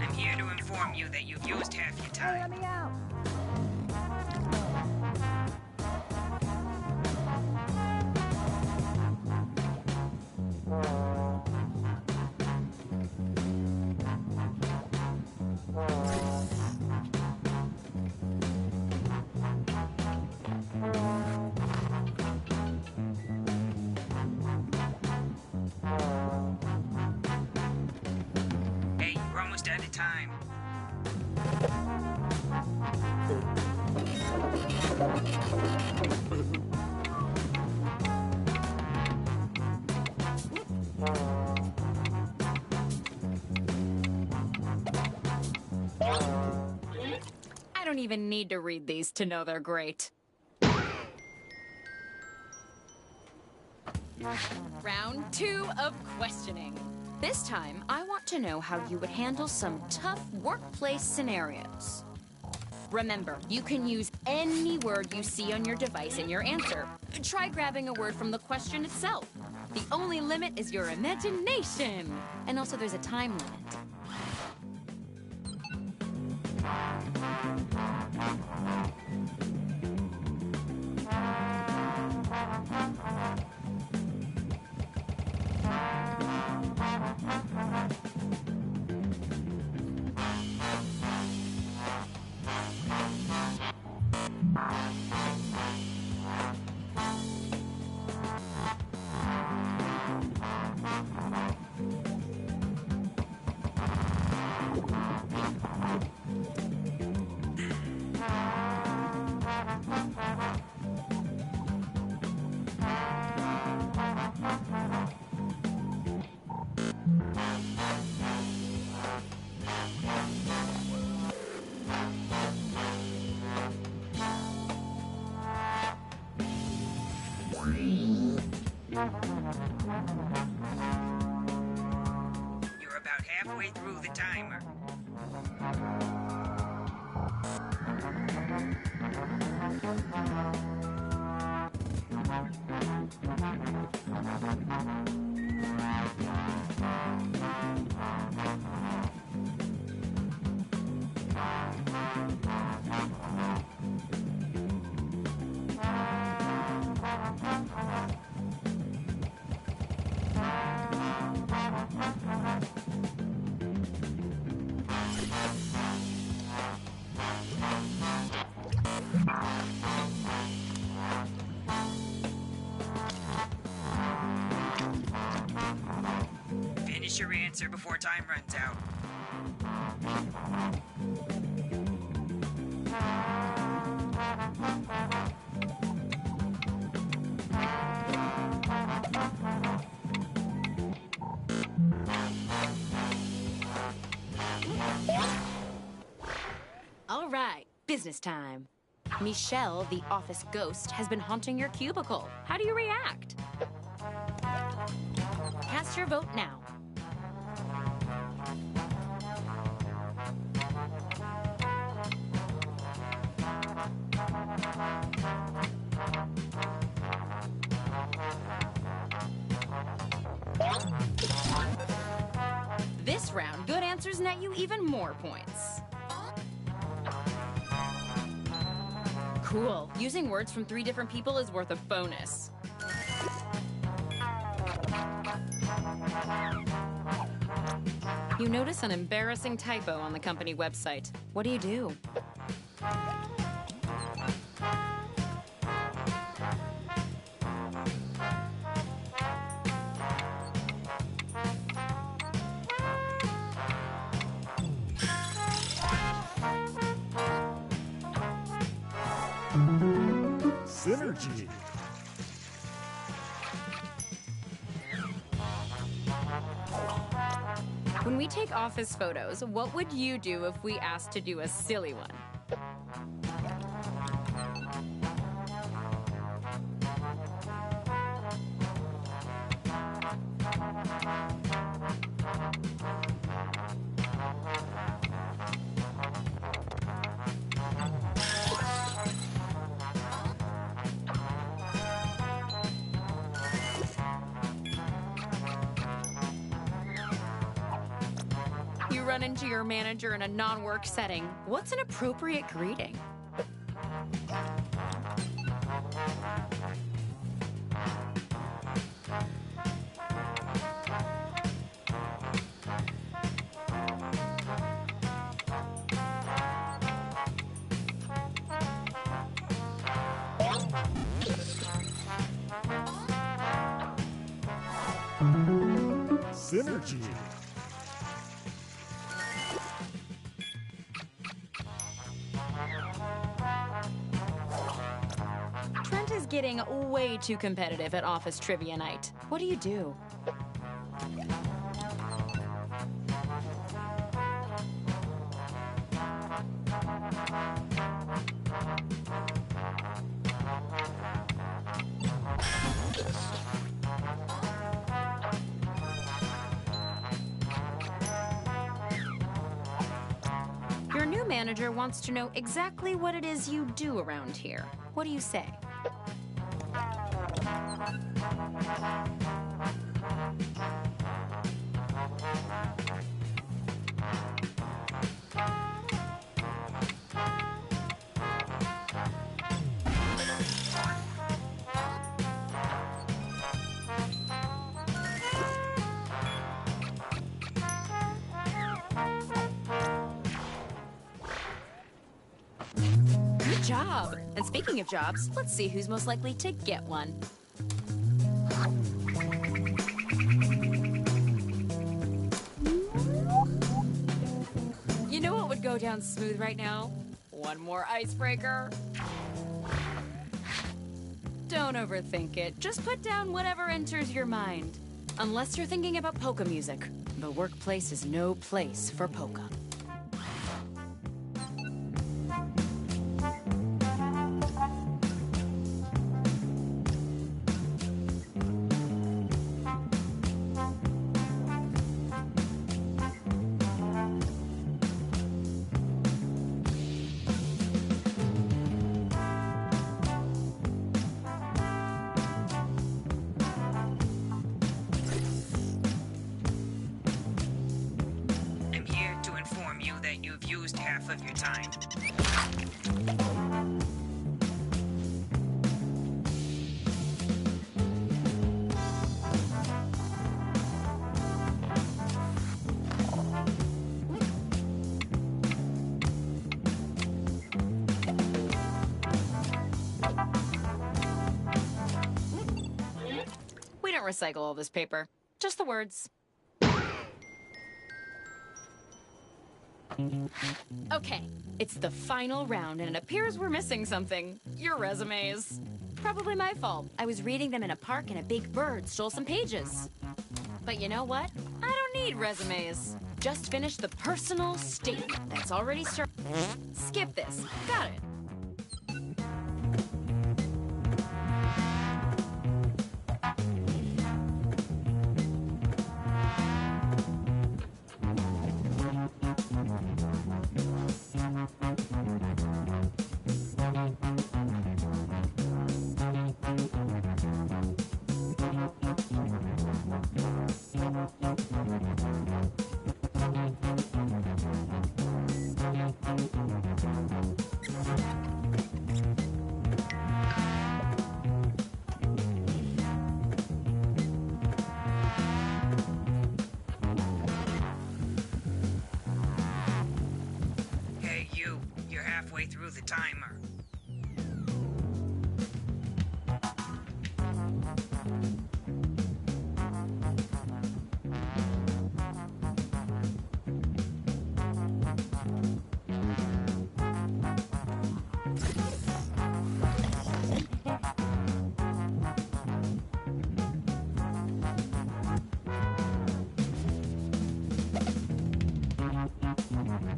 Speaker 4: I'm here to inform you that you've used half your time.
Speaker 6: Let me out.
Speaker 4: Hey, you're almost out of time.
Speaker 5: I don't even need to read these to know they're great. Round 2 of questioning. This time, I want to know how you would handle some tough workplace scenarios. Remember, you can use any word you see on your device in your answer. Try grabbing a word from the question itself. The only limit is your imagination. And also, there's a time limit.
Speaker 4: the timer. Finish your answer before time runs out.
Speaker 5: All right, business time. Michelle, the office ghost, has been haunting your cubicle. How do you react? Cast your vote now. This round, good answers net you even more points. Cool. Using words from 3 different people is worth a bonus. You notice an embarrassing typo on the company website. What do you do?
Speaker 6: Synergy.
Speaker 5: When we take office photos, what would you do if we asked to do a silly one? You run into your manager in a non-work setting. What's an appropriate greeting?
Speaker 6: Synergy.
Speaker 5: Trent is getting way too competitive at office trivia night. What do you do? Your new manager wants to know exactly what it is you do around here. What do you say? Good job! And speaking of jobs, let's see who's most likely to get one. You know what would go down smooth right now? One more icebreaker. Don't overthink it. Just put down whatever enters your mind. Unless you're thinking about polka music. The workplace is no place for polka.
Speaker 4: you've used half of your time.
Speaker 5: We don't recycle all this paper. Just the words. Okay, it's the final round, and it appears we're missing something. Your resumes. Probably my fault. I was reading them in a park and a big bird stole some pages. But you know what? I don't need resumes. Just finish the personal statement that's already started. Skip this. Got it.
Speaker 4: You're halfway through the timer.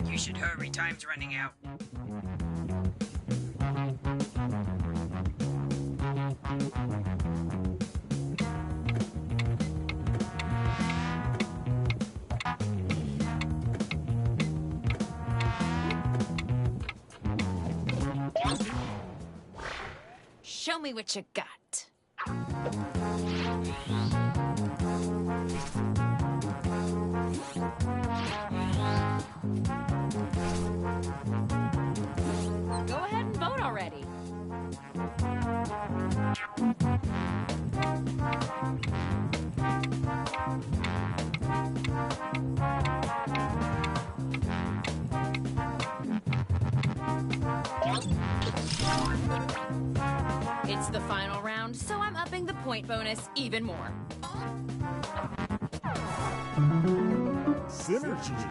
Speaker 4: You should hurry, time's running out.
Speaker 5: Show me what you got. Go ahead and vote already. It's the final round, so I'm upping the point bonus even more.
Speaker 6: Synergy.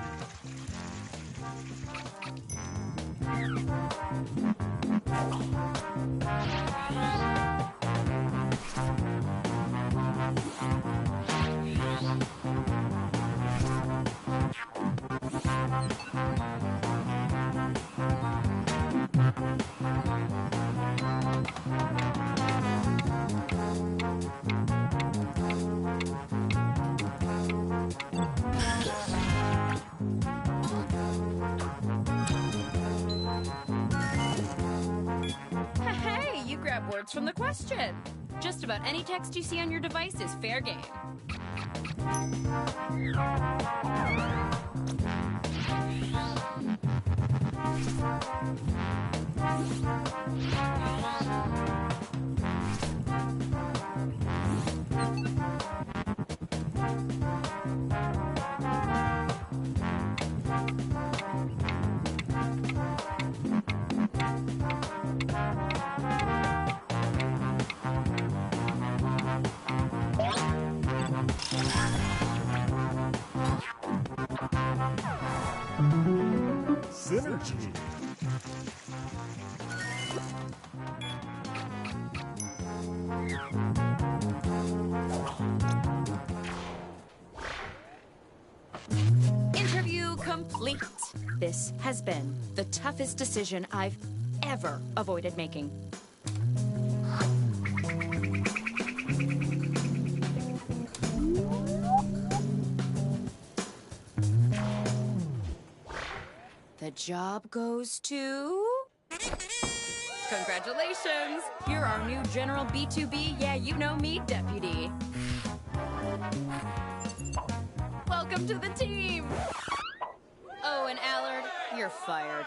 Speaker 5: Hey, you grab words from the question. Just about any text you see on your device is fair game.
Speaker 6: Synergy.
Speaker 5: Interview complete. This has been the toughest decision I've ever avoided making. The job goes to... Congratulations! You're our new General B2B, yeah, you know me, deputy. Welcome to the team! Oh, and Allard, You're fired.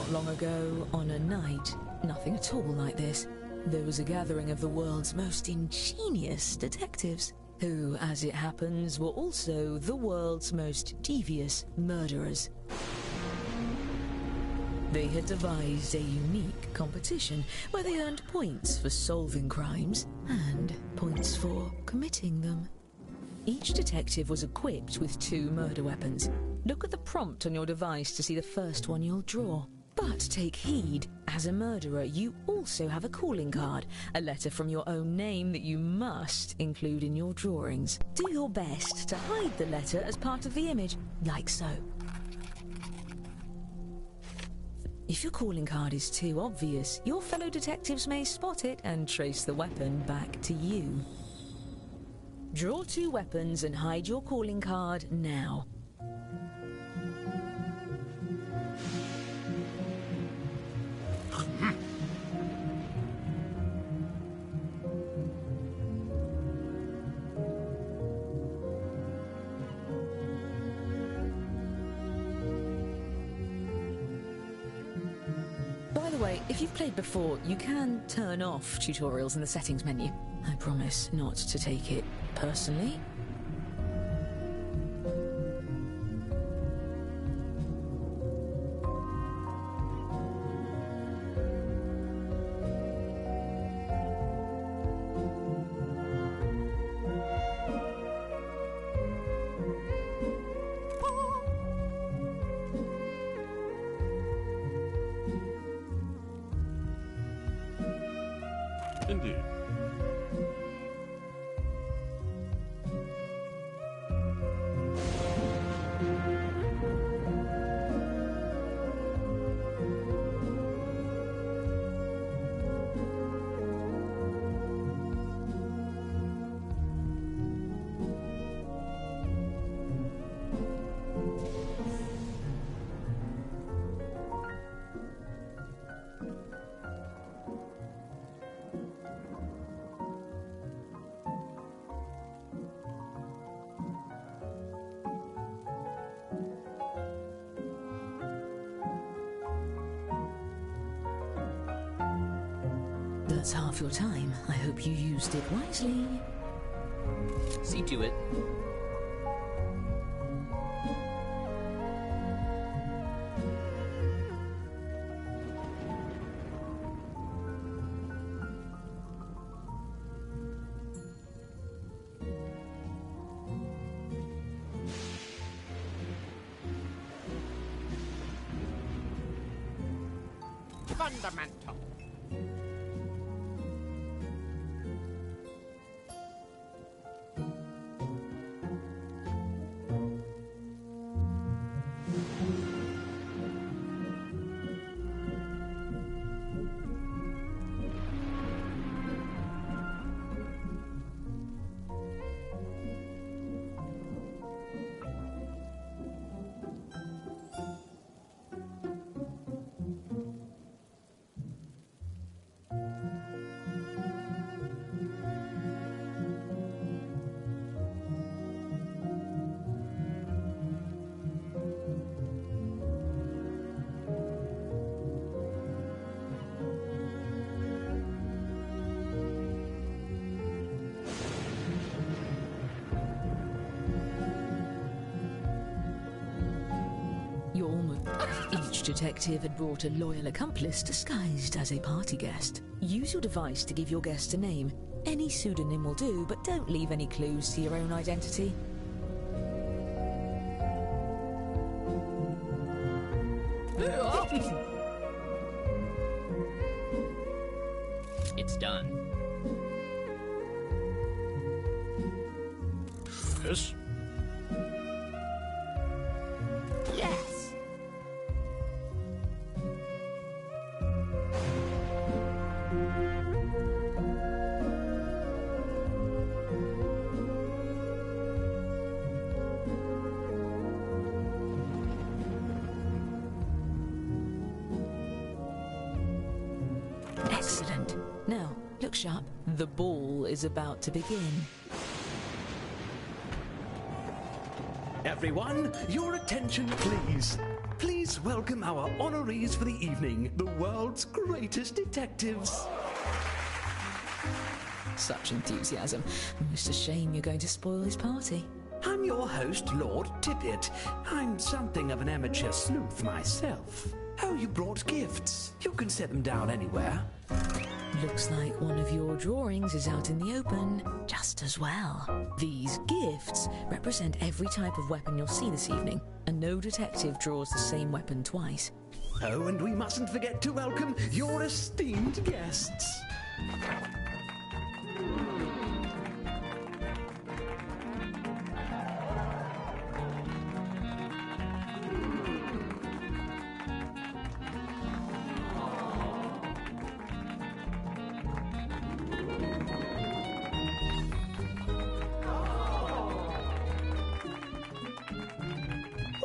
Speaker 7: Not long ago, on a night, nothing at all like this, there was a gathering of the world's most ingenious detectives, who, as it happens, were also the world's most devious murderers. They had devised a unique competition where they earned points for solving crimes and points for committing them. Each detective was equipped with 2 murder weapons. Look at the prompt on your device to see the first one you'll draw. But take heed, as a murderer you also have a calling card, a letter from your own name that you must include in your drawings. Do your best to hide the letter as part of the image, like so. If your calling card is too obvious, your fellow detectives may spot it and trace the weapon back to you. Draw 2 weapons and hide your calling card now. By the way, if you've played before, you can turn off tutorials in the settings menu. I promise not to take it personally.
Speaker 6: Indeed.
Speaker 7: That's half your time. I hope you used it wisely.
Speaker 8: See to it.
Speaker 1: Fundamental.
Speaker 7: Each detective had brought a loyal accomplice disguised as a party guest. Use your device to give your guest a name. Any pseudonym will do, but don't leave any clues to your own identity.
Speaker 8: It's done.
Speaker 6: Yes?
Speaker 1: Yes!
Speaker 7: Excellent. Now, look sharp. The ball is about to begin.
Speaker 9: Everyone, your attention please. Please welcome our honorees for the evening, the world's greatest detectives.
Speaker 7: Such enthusiasm. Most a shame you're going to spoil his party.
Speaker 9: I'm your host, Lord Tippett. I'm something of an amateur sleuth myself. Oh, you brought gifts. You can set them down anywhere.
Speaker 7: Looks like one of your drawings is out in the open, just as well. These gifts represent every type of weapon you'll see this evening, and no detective draws the same weapon twice.
Speaker 9: Oh, and we mustn't forget to welcome your esteemed guests.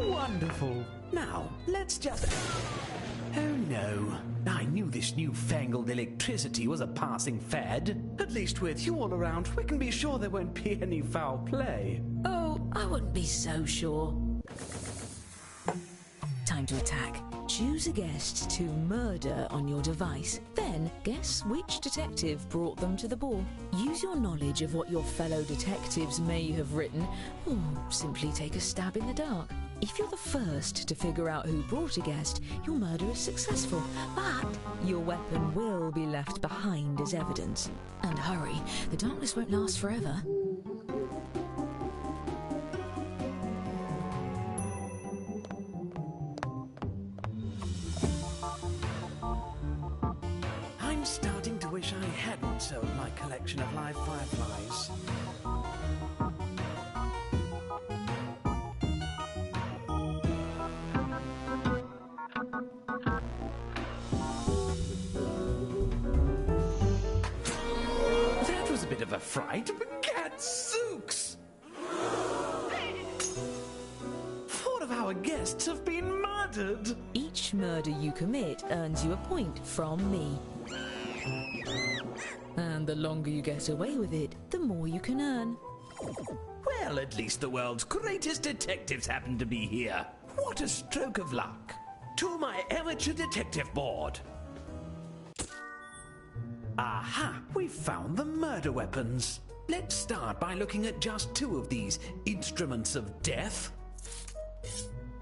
Speaker 9: Wonderful. Now, let's just... Oh no, I knew this newfangled electricity was a passing fad. At least with you all around, we can be sure there won't be any foul play.
Speaker 7: Oh, I wouldn't be so sure. Time to attack. Choose a guest to murder on your device. Then, guess which detective brought them to the ball. Use your knowledge of what your fellow detectives may have written, or simply take a stab in the dark. If you're the first to figure out who brought a guest, your murder is successful, but your weapon will be left behind as evidence. And hurry, the darkness won't last forever.
Speaker 9: I'm starting to wish I hadn't sold my collection of live fireflies. That was a bit of a fright, but gadzooks! 4 of our guests have been murdered!
Speaker 7: Each murder you commit earns you a point from me. And the longer you get away with it, the more you can earn.
Speaker 9: Well, at least the world's greatest detectives happen to be here. What a stroke of luck. To my amateur detective board. Aha, we've found the murder weapons. Let's start by looking at just 2 of these instruments of death.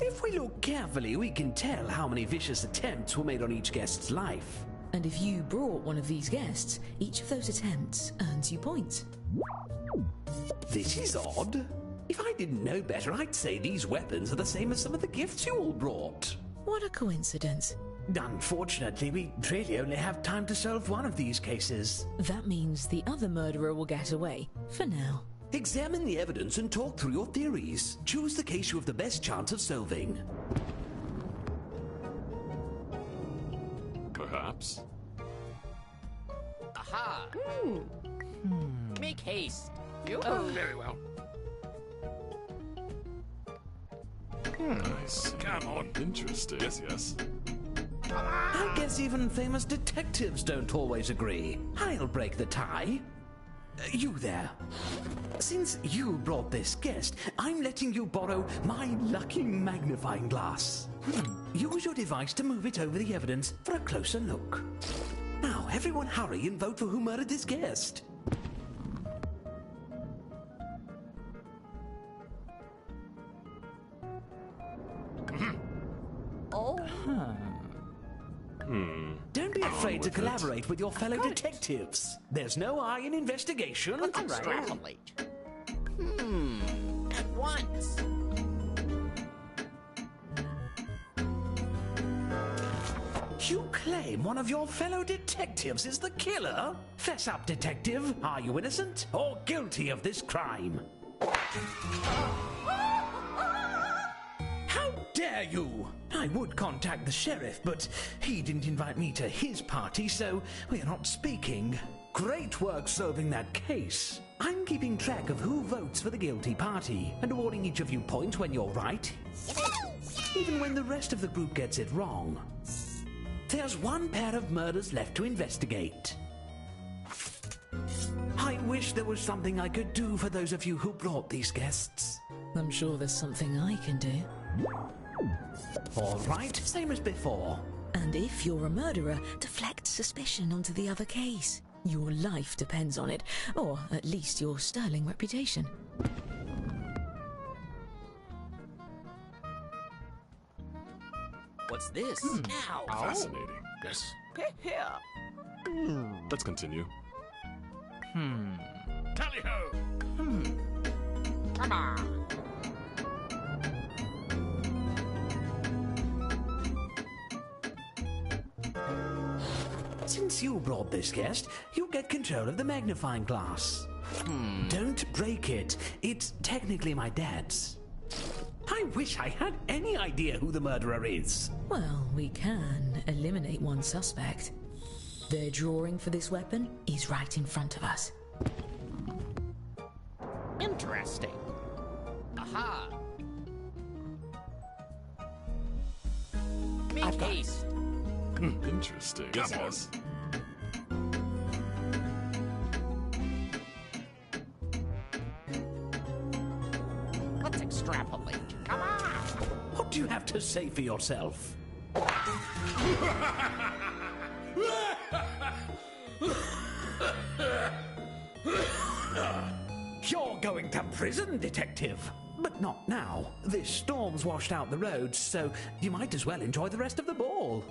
Speaker 9: If we look carefully, we can tell how many vicious attempts were made on each guest's life.
Speaker 7: And if you brought one of these guests, each of those attempts earns you points.
Speaker 9: This is odd. If I didn't know better, I'd say these weapons are the same as some of the gifts you all brought.
Speaker 7: What a coincidence.
Speaker 9: Unfortunately, we really only have time to solve one of these cases.
Speaker 7: That means the other murderer will get away, for now.
Speaker 9: Examine the evidence and talk through your theories. Choose the case you have the best chance of solving.
Speaker 6: Perhaps.
Speaker 8: Aha! Make haste. You very well.
Speaker 6: Nice. Come on. Interesting. Yes.
Speaker 9: I guess even famous detectives don't always agree. I'll break the tie. You there. Since you brought this guest, I'm letting you borrow my lucky magnifying glass. Use your device to move it over the evidence for a closer look. Now, everyone hurry and vote for who murdered this guest. Don't be afraid to collaborate with your fellow detectives. There's no I in investigation.
Speaker 8: Extrapolate. At once.
Speaker 9: You claim one of your fellow detectives is the killer? Fess up, detective. Are you innocent or guilty of this crime? How dare you! I would contact the sheriff, but he didn't invite me to his party, so we're not speaking. Great work solving that case. I'm keeping track of who votes for the guilty party and awarding each of you points when you're right, even when the rest of the group gets it wrong. There's one pair of murders left to investigate. I wish there was something I could do for those of you who brought these guests.
Speaker 7: I'm sure there's something I can do.
Speaker 9: All right, same as before.
Speaker 7: And if you're a murderer, deflect suspicion onto the other case. Your life depends on it, or at least your sterling reputation.
Speaker 8: What's this? Now.
Speaker 6: Fascinating.
Speaker 8: Yes.
Speaker 4: Here.
Speaker 6: Let's continue.
Speaker 8: Tally-ho! Come on.
Speaker 9: Since you brought this guest, you get control of the magnifying glass. Don't break it. It's technically my dad's. I wish I had any idea who the murderer is.
Speaker 7: Well, we can eliminate one suspect. Their drawing for this weapon is right in front of us.
Speaker 8: Interesting. Aha. Make haste.
Speaker 6: Interesting. Yes, yes.
Speaker 8: Let's extrapolate. Come on.
Speaker 9: What do you have to say for yourself? You're going to prison, detective. But not now. This storm's washed out the roads, so you might as well enjoy the rest of the ball.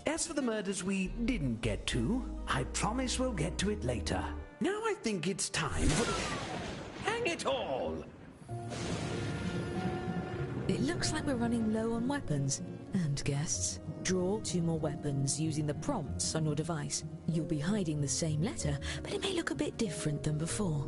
Speaker 9: As for the murders we didn't get to, I promise we'll get to it later. Now I think it's time for the... Hang it all!
Speaker 7: It looks like we're running low on weapons. And guests, draw 2 more weapons using the prompts on your device. You'll be hiding the same letter, but it may look a bit different than before.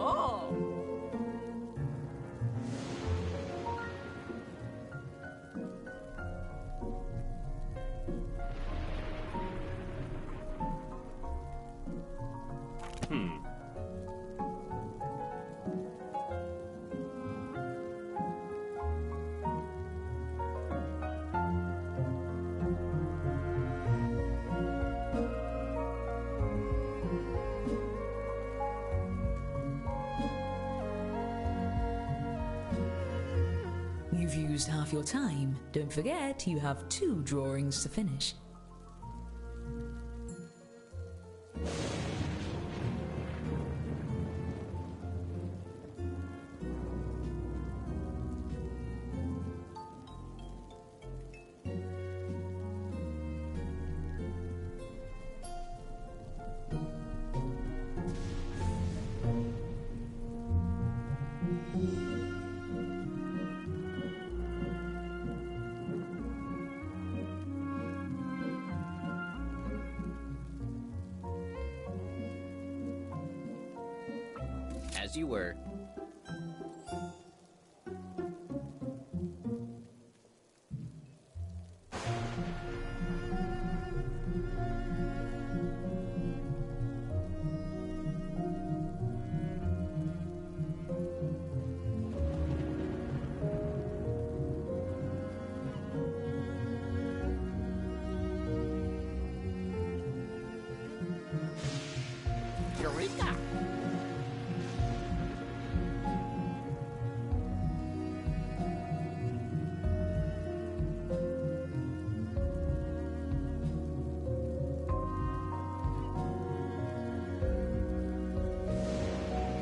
Speaker 4: Oh!
Speaker 7: You've used half your time. Don't forget, you have 2 drawings to finish.
Speaker 8: As you were. Eureka!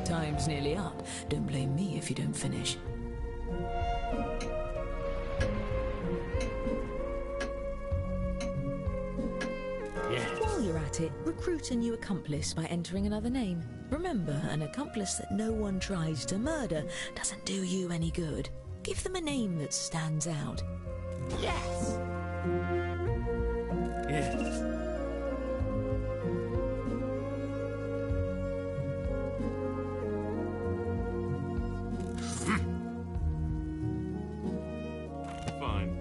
Speaker 7: Time's nearly up. Don't blame me if you don't finish. While you're at it, recruit a new accomplice by entering another name. Remember, an accomplice that no one tries to murder doesn't do you any good. Give them a name that stands out.
Speaker 8: Yes!
Speaker 9: Yes.
Speaker 6: Fine.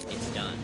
Speaker 8: It's done.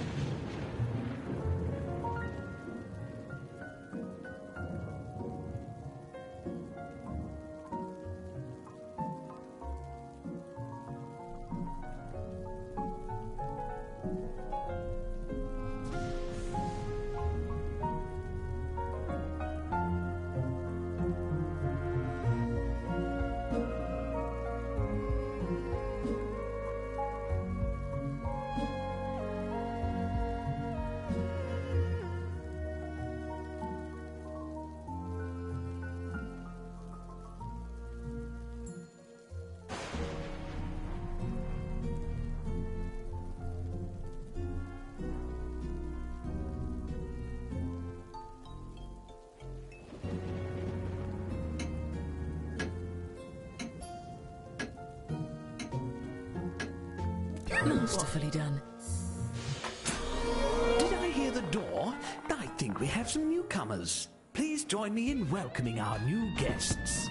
Speaker 7: Masterfully done.
Speaker 9: Did I hear the door? I think we have some newcomers. Please join me in welcoming our new guests.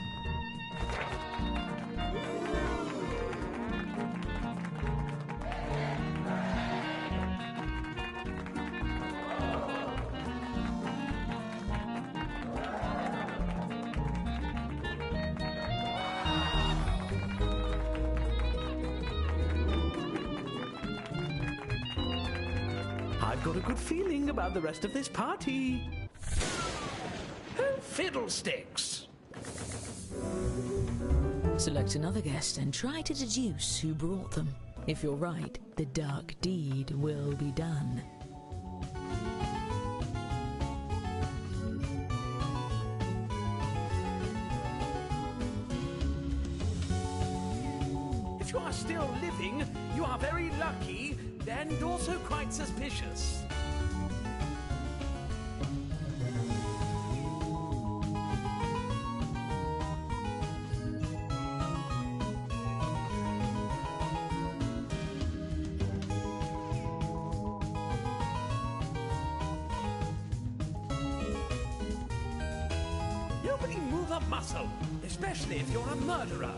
Speaker 9: I've got a good feeling about the rest of this party. Oh, fiddlesticks!
Speaker 7: Select another guest and try to deduce who brought them. If you're right, the dark deed will be done.
Speaker 9: If you are still living, you are very lucky and also quite suspicious. Nobody move a muscle, especially if you're a murderer.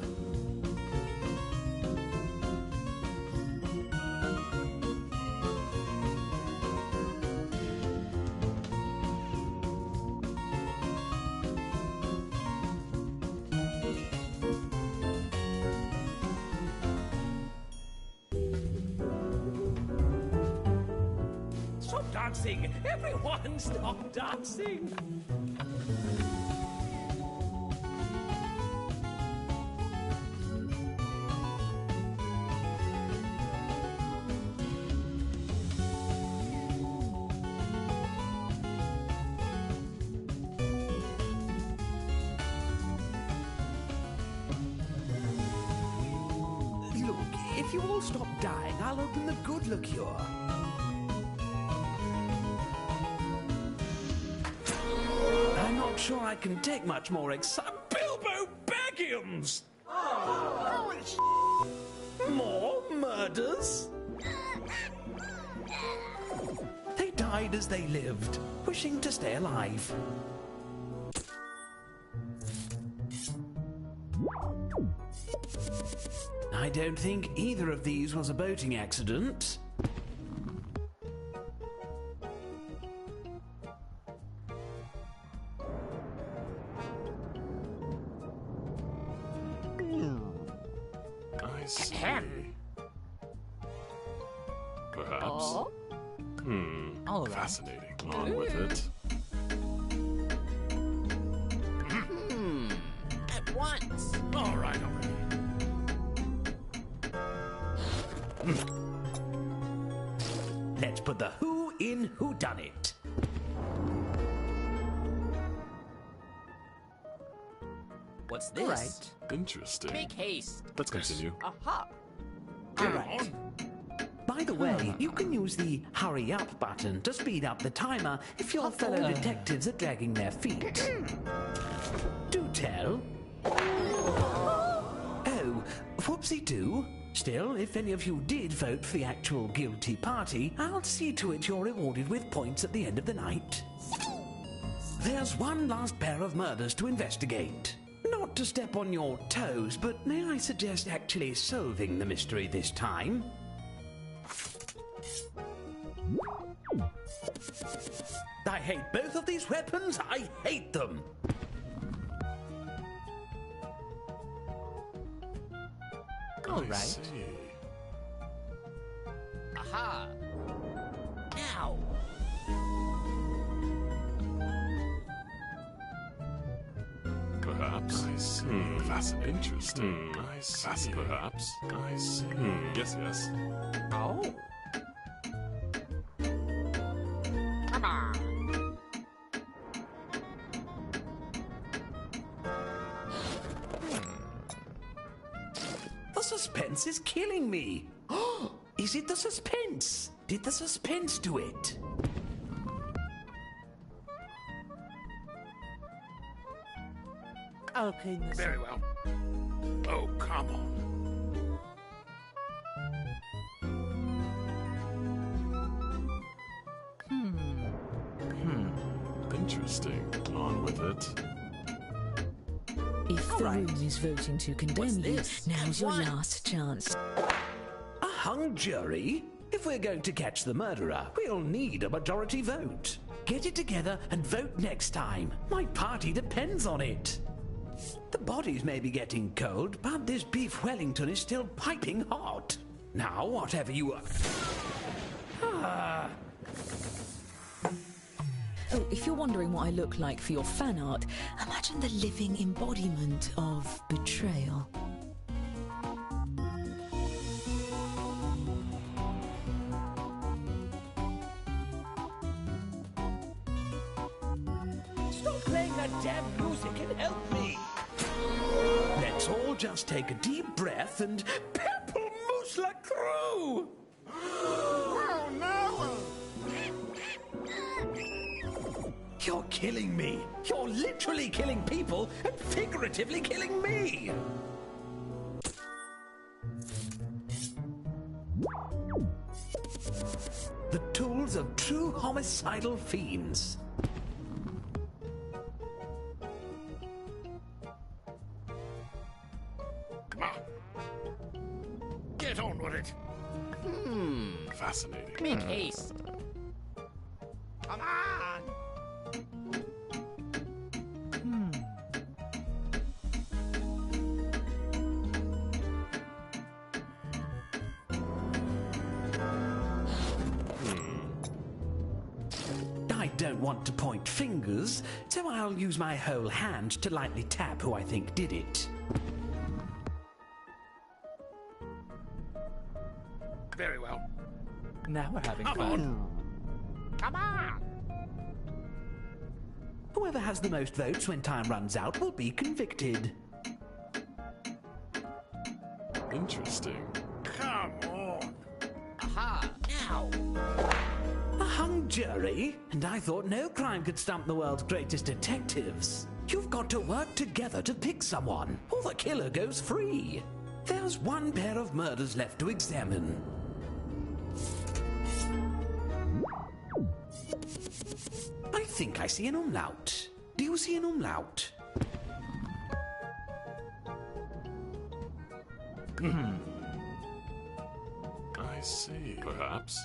Speaker 9: Stop dancing! Everyone stop dancing! Look, if you all stop dying, I'll open the good liqueur. I'm not sure I can take much more Bilbo Baggins! More murders? They died as they lived, wishing to stay alive. I don't think either of these was a boating accident.
Speaker 6: I see.
Speaker 8: Ahem.
Speaker 6: Perhaps.
Speaker 8: Oh? All right.
Speaker 6: Fascinating. On with it.
Speaker 8: At once.
Speaker 9: All right, already. Let's put the who in whodunit.
Speaker 8: What's this?
Speaker 9: Right.
Speaker 6: Interesting.
Speaker 8: Make haste.
Speaker 6: Let's continue.
Speaker 8: Aha.
Speaker 9: All right. By the way, you can use the hurry up button to speed up the timer if your fellow detectives are dragging their feet. Do tell. Oh, whoopsie-doo. Still, if any of you did vote for the actual guilty party, I'll see to it you're rewarded with points at the end of the night. There's one last pair of murders to investigate. Not to step on your toes, but may I suggest actually solving the mystery this time? I hate both of these weapons. I hate them.
Speaker 8: All
Speaker 6: I
Speaker 8: right.
Speaker 6: see.
Speaker 8: Aha. Now.
Speaker 6: Perhaps. I see. Fascinating. Interesting. I see. Perhaps. I see. Yes, yes.
Speaker 8: Oh. Come on.
Speaker 9: The suspense is killing me. Is it the suspense? Did the suspense do it?
Speaker 8: Okay, Miss.
Speaker 2: Very well. Oh, come on.
Speaker 6: Interesting. On with it.
Speaker 7: If the
Speaker 8: right.
Speaker 7: room is voting to condemn
Speaker 8: What's
Speaker 7: you,
Speaker 8: this?
Speaker 7: now's your
Speaker 8: What?
Speaker 7: last chance.
Speaker 9: A hung jury? If we're going to catch the murderer, we'll need a majority vote. Get it together and vote next time. My party depends on it. The bodies may be getting cold, but this beef Wellington is still piping hot. Now, whatever you are.
Speaker 7: Oh, if you're wondering what I look like for your fan art, imagine the living embodiment of betrayal.
Speaker 9: Stop playing that damn music and help me! Let's all just take a deep breath and pepple moose la crew!
Speaker 2: Oh, no!
Speaker 9: You're killing me! You're literally killing people and figuratively killing me! The tools of true homicidal fiends.
Speaker 2: Come on. Get on with it.
Speaker 6: Fascinating.
Speaker 8: Make haste.
Speaker 2: Come on!
Speaker 9: I don't want to point fingers, so I'll use my whole hand to lightly tap who I think did it.
Speaker 2: Very well.
Speaker 8: Now we're having
Speaker 2: Come
Speaker 8: fun.
Speaker 2: on! Come on!
Speaker 9: Whoever has the most votes when time runs out will be convicted.
Speaker 6: Interesting.
Speaker 2: Come on!
Speaker 8: Aha. Now.
Speaker 9: A hung jury? And I thought no crime could stump the world's greatest detectives. You've got to work together to pick someone, or the killer goes free. There's one pair of murders left to examine. I think I see an umlaut. Do you see an umlaut?
Speaker 6: I see. Perhaps.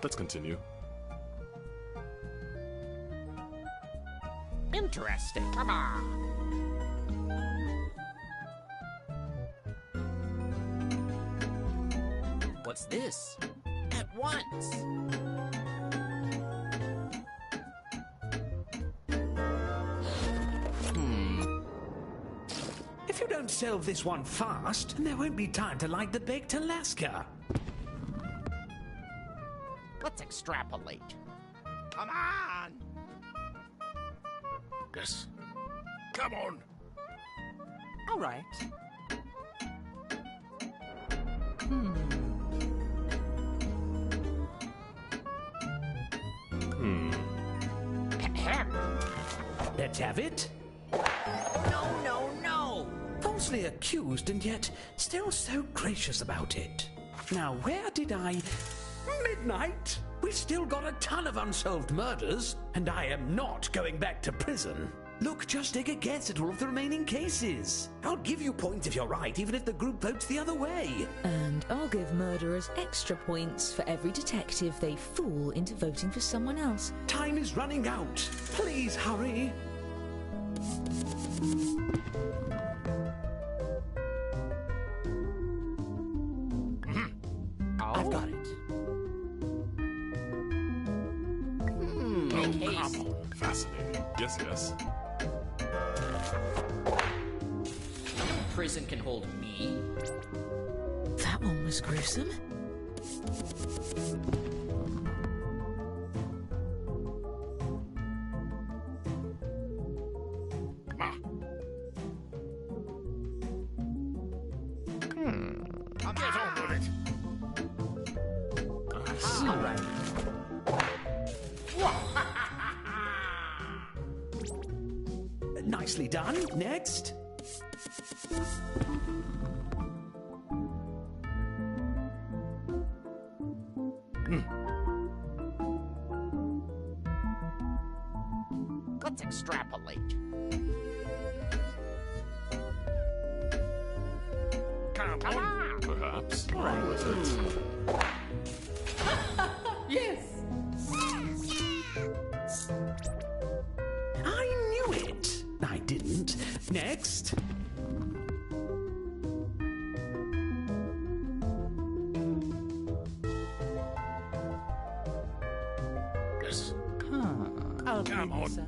Speaker 6: Let's continue.
Speaker 8: Interesting. Come on. What's this? At once.
Speaker 9: If you don't solve this one fast, there won't be time to light the baked Alaska.
Speaker 8: Let's extrapolate.
Speaker 2: Come on! Yes. Come on!
Speaker 8: All right.
Speaker 9: Let's have it.
Speaker 8: No.
Speaker 9: Falsely accused and yet still so gracious about it. Now, where did I... Midnight? We've still got a ton of unsolved murders, and I am not going back to prison. Look, just take a guess at all of the remaining cases. I'll give you points if you're right, even if the group votes the other way.
Speaker 7: And I'll give murderers extra points for every detective they fool into voting for someone else.
Speaker 9: Time is running out. Please hurry.
Speaker 8: I've got it. Make haste.
Speaker 6: Come on. Fascinating. Yes.
Speaker 8: No prison can hold me.
Speaker 7: That one was gruesome.
Speaker 2: Get on with it.
Speaker 8: All right.
Speaker 9: Nicely done. Next.
Speaker 8: Let's extrapolate.
Speaker 2: Come on.
Speaker 6: Perhaps. On with it.
Speaker 8: Yes.
Speaker 9: I knew it. I didn't. Next.
Speaker 2: Yes.
Speaker 8: I'll
Speaker 2: Come
Speaker 8: give
Speaker 2: on.
Speaker 8: you some.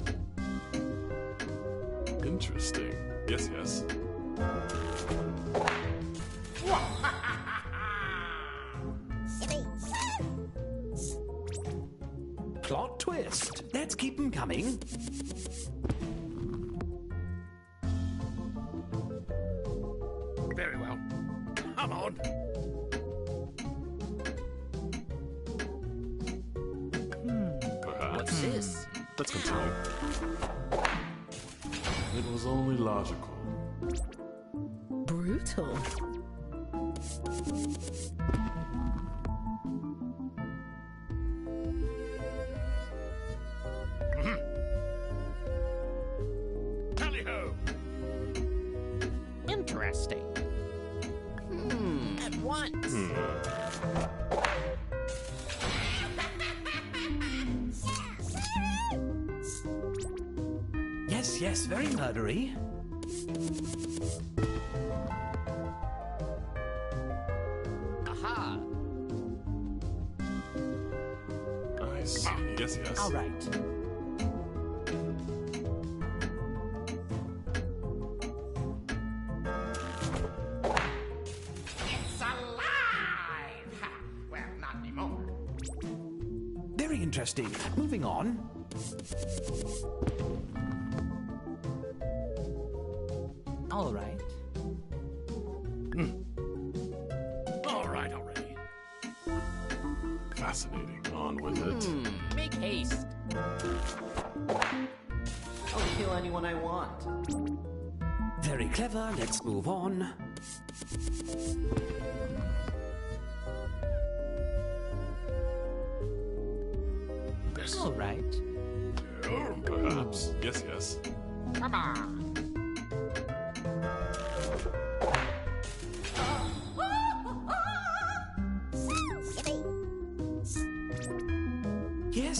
Speaker 6: Interesting. Yes.
Speaker 9: Plot twist. Let's keep them coming.
Speaker 2: Very well. Come on.
Speaker 6: Perhaps.
Speaker 8: What's this?
Speaker 6: Let's continue. It was only logical.
Speaker 7: Brutal.
Speaker 2: Tally-ho.
Speaker 8: Interesting. At once.
Speaker 9: Yes, very murdery.
Speaker 8: Aha.
Speaker 6: I see. Yes.
Speaker 8: All right.
Speaker 2: It's alive! Ha. Well, not anymore.
Speaker 9: Very interesting. Moving on.
Speaker 8: All right.
Speaker 2: All right already.
Speaker 6: Fascinating. On with it.
Speaker 8: Make haste. I'll kill anyone I want.
Speaker 9: Very clever. Let's move on.
Speaker 2: Yes.
Speaker 8: All right.
Speaker 6: Perhaps. Yes.
Speaker 8: Come on.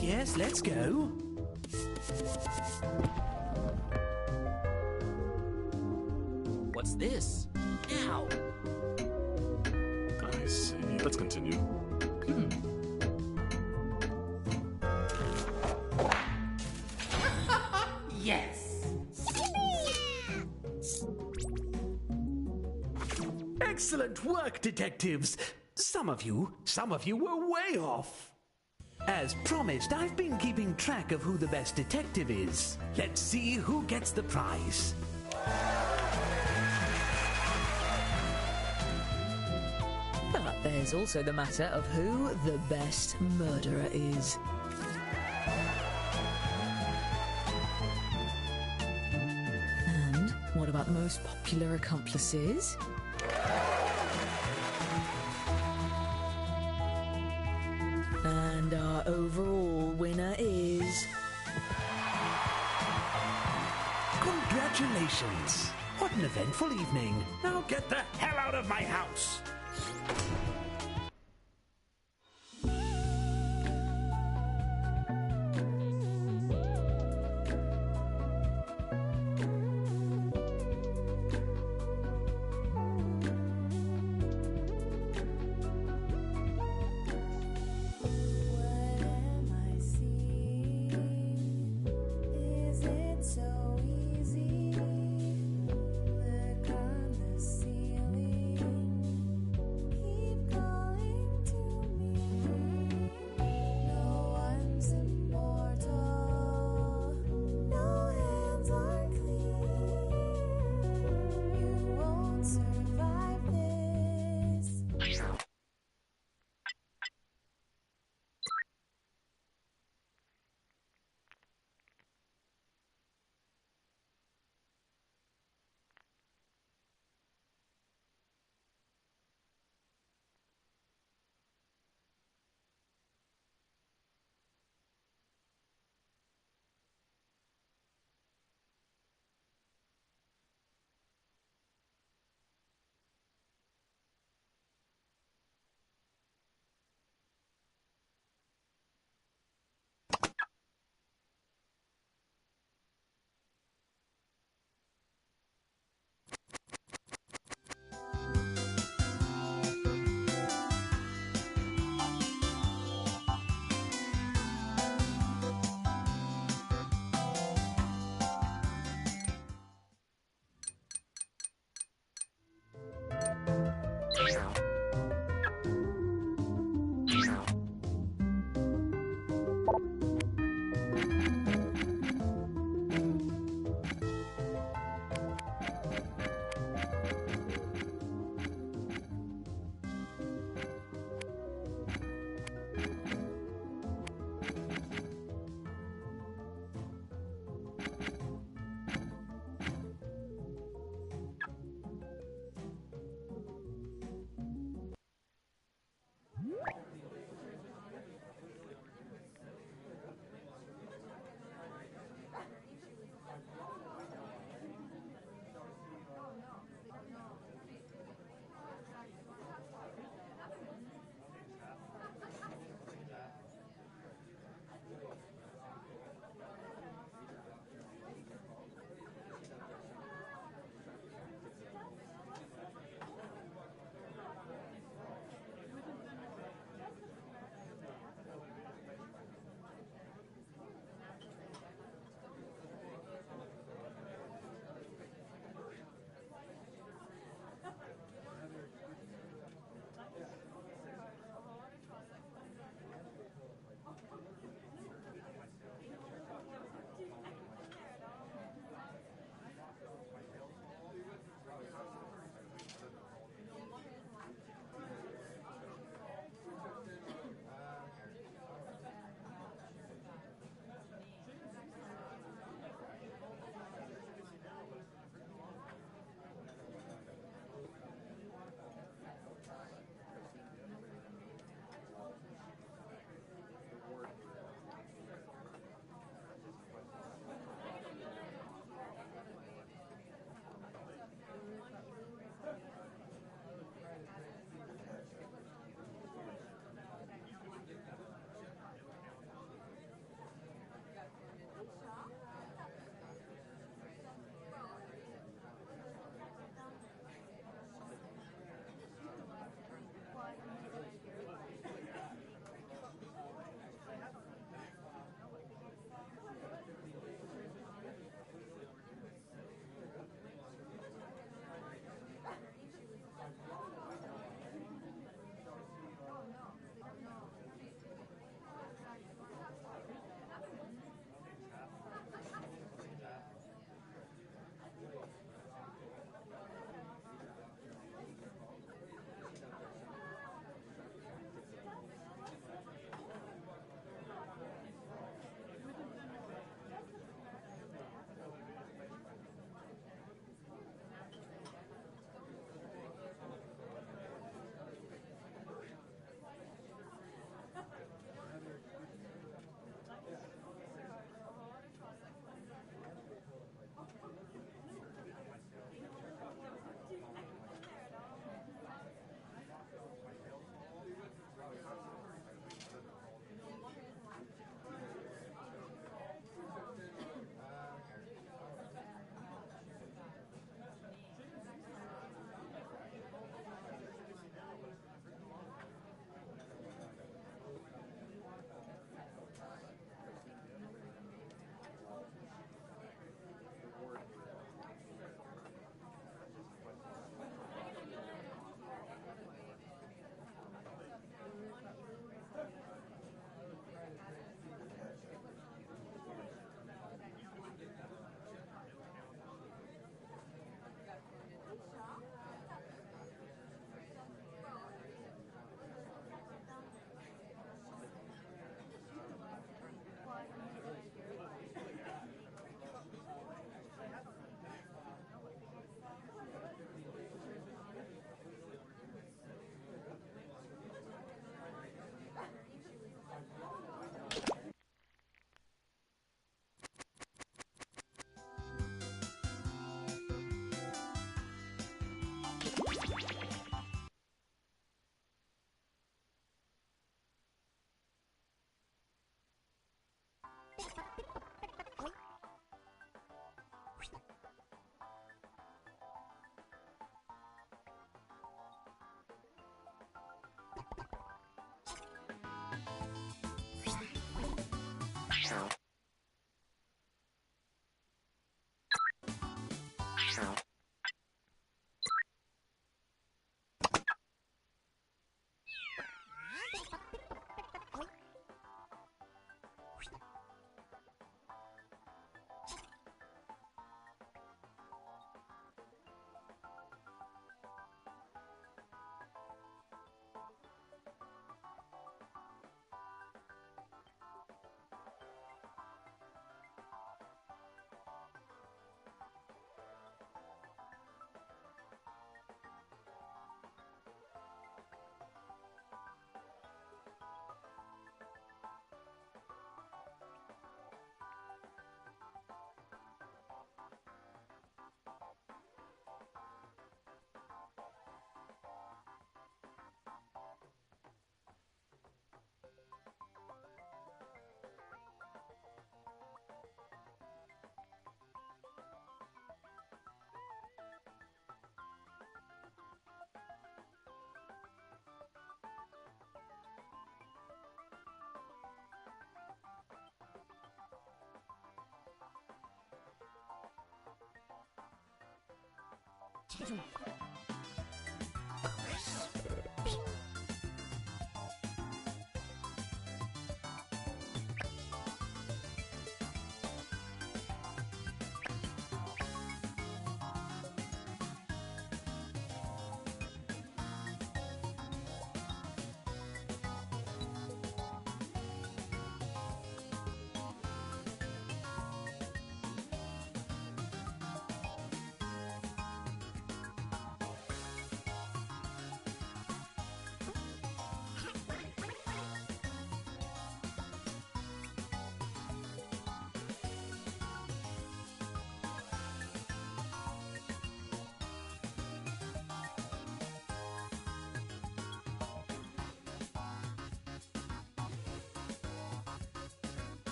Speaker 9: Yes, let's go.
Speaker 8: What's this? Now.
Speaker 6: I see. Let's continue.
Speaker 8: Yes.
Speaker 9: Excellent work, detectives. Some of you were way off. As promised, I've been keeping track of who the best detective is. Let's see who gets the prize.
Speaker 7: There's also the matter of who the best murderer is. And what about the most popular accomplices? And our overall winner is...
Speaker 9: Congratulations! What an eventful evening. Now get the hell out of my house!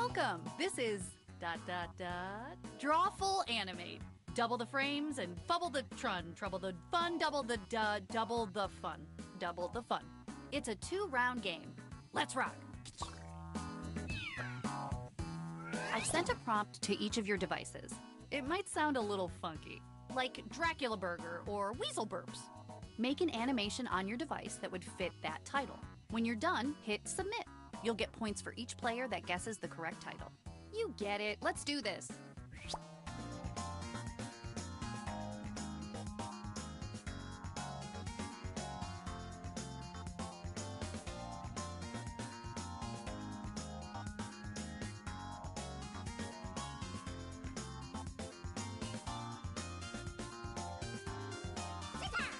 Speaker 3: Welcome! This is... Draw full animate. Double the frames and bubble the trun. Trouble the fun, double the double the fun. Double the fun. It's a 2-round game. Let's rock! I've sent a prompt to each of your devices. It might sound a little funky, like Dracula Burger or Weasel Burps. Make an animation on your device that would fit that title. When you're done, hit submit. You'll get points for each player that guesses the correct title. You get it. Let's do this.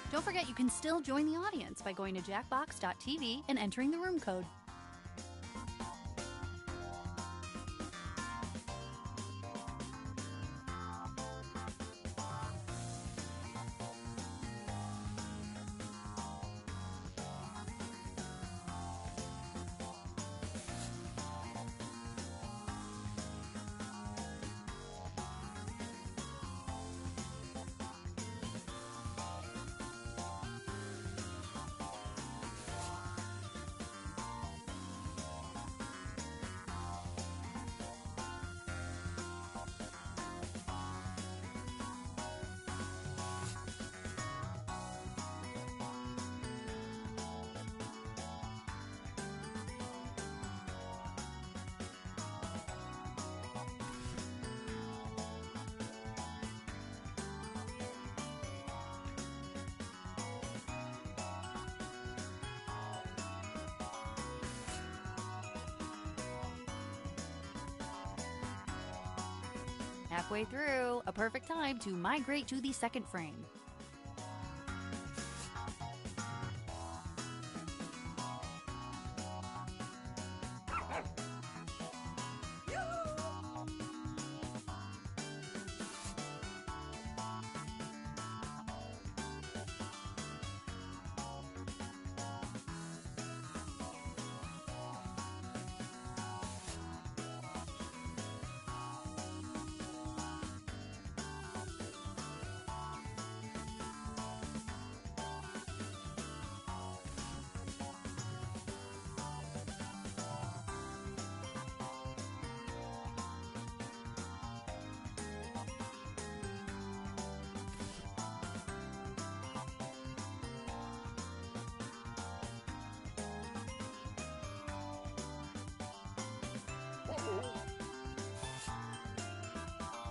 Speaker 3: Don't forget you can still join the audience by going to Jackbox.tv and entering the room code. Halfway through, a perfect time to migrate to the second frame.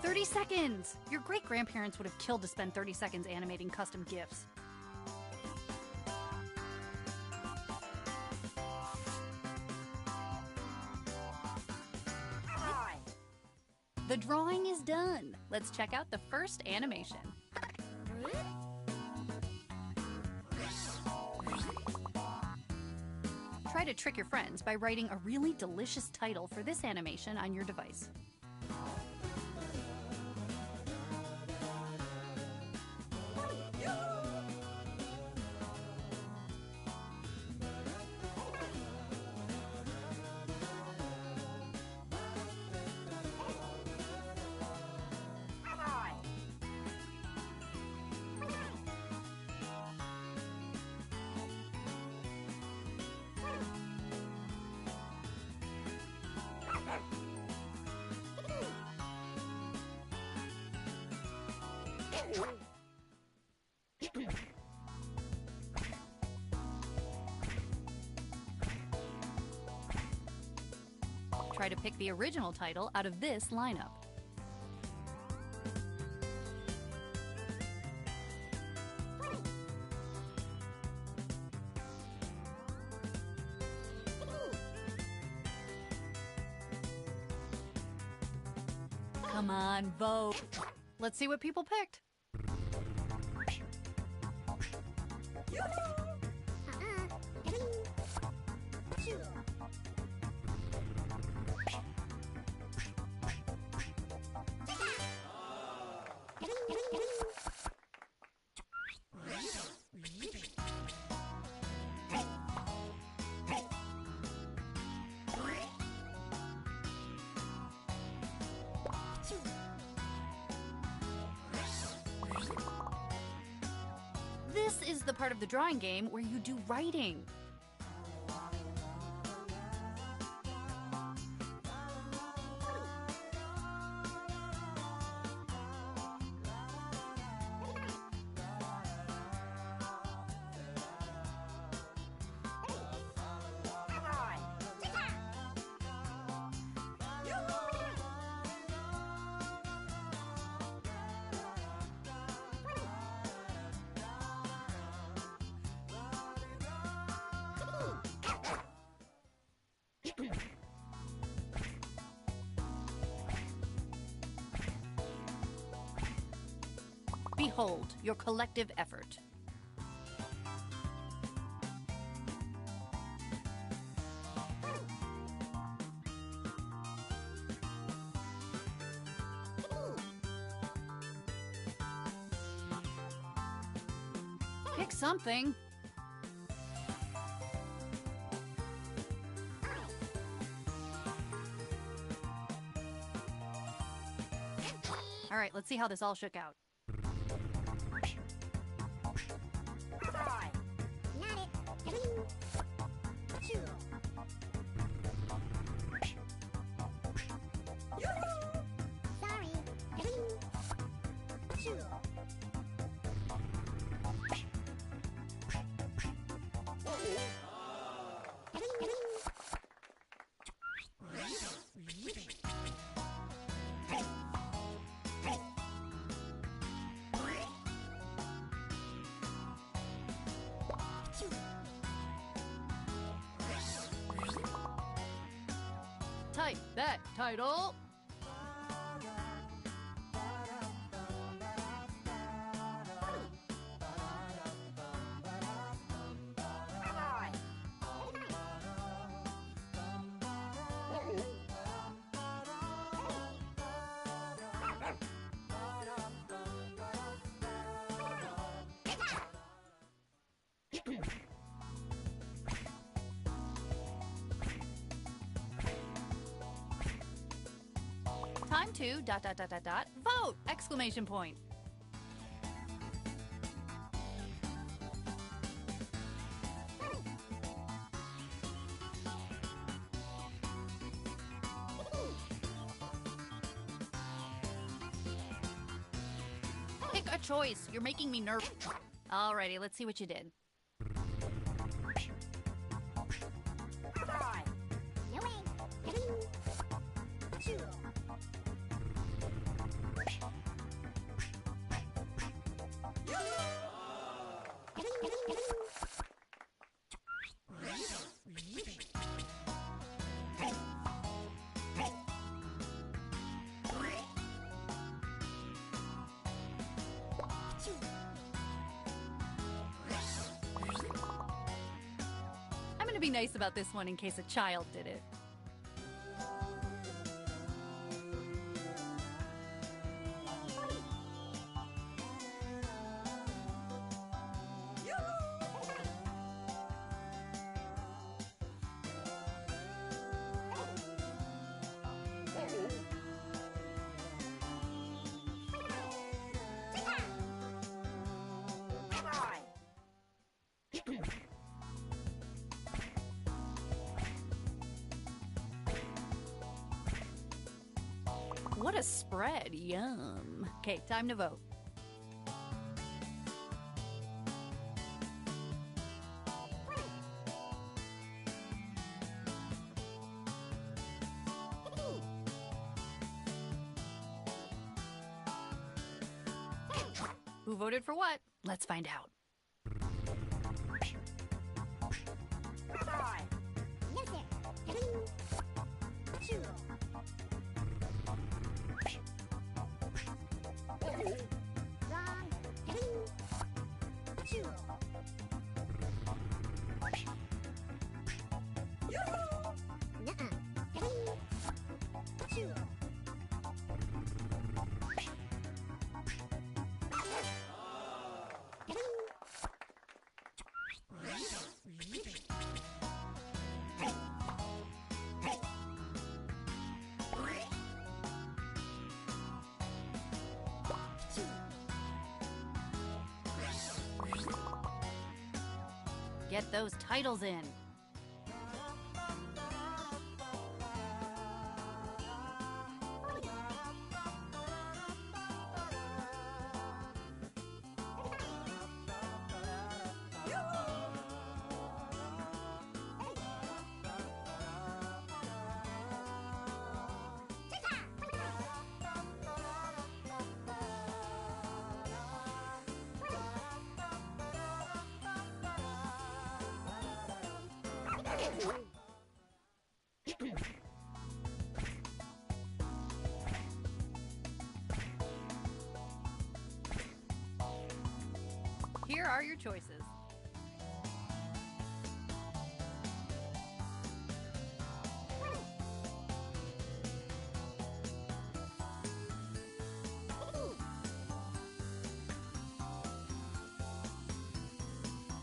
Speaker 3: "30 seconds! Your great-grandparents would have killed to spend 30 seconds animating custom GIFs. The drawing is done. Let's check out the first animation. Try to trick your friends by writing a really delicious title for this animation on your device. Try to pick the original title out of this lineup. Come on, vote. Let's see what people picked. is the part of the drawing game where you do writing. Behold your collective effort. Pick something. All right, let's see how this all shook out. Type that title. Time to ... vote! Exclamation point. Pick a choice. You're making me nervous. Alrighty, let's see what you did. I'm gonna be nice about this one in case a child did it. What a spread, yum. Okay, time to vote. Who voted for what? Let's find out. get those titles in. Here are your choices.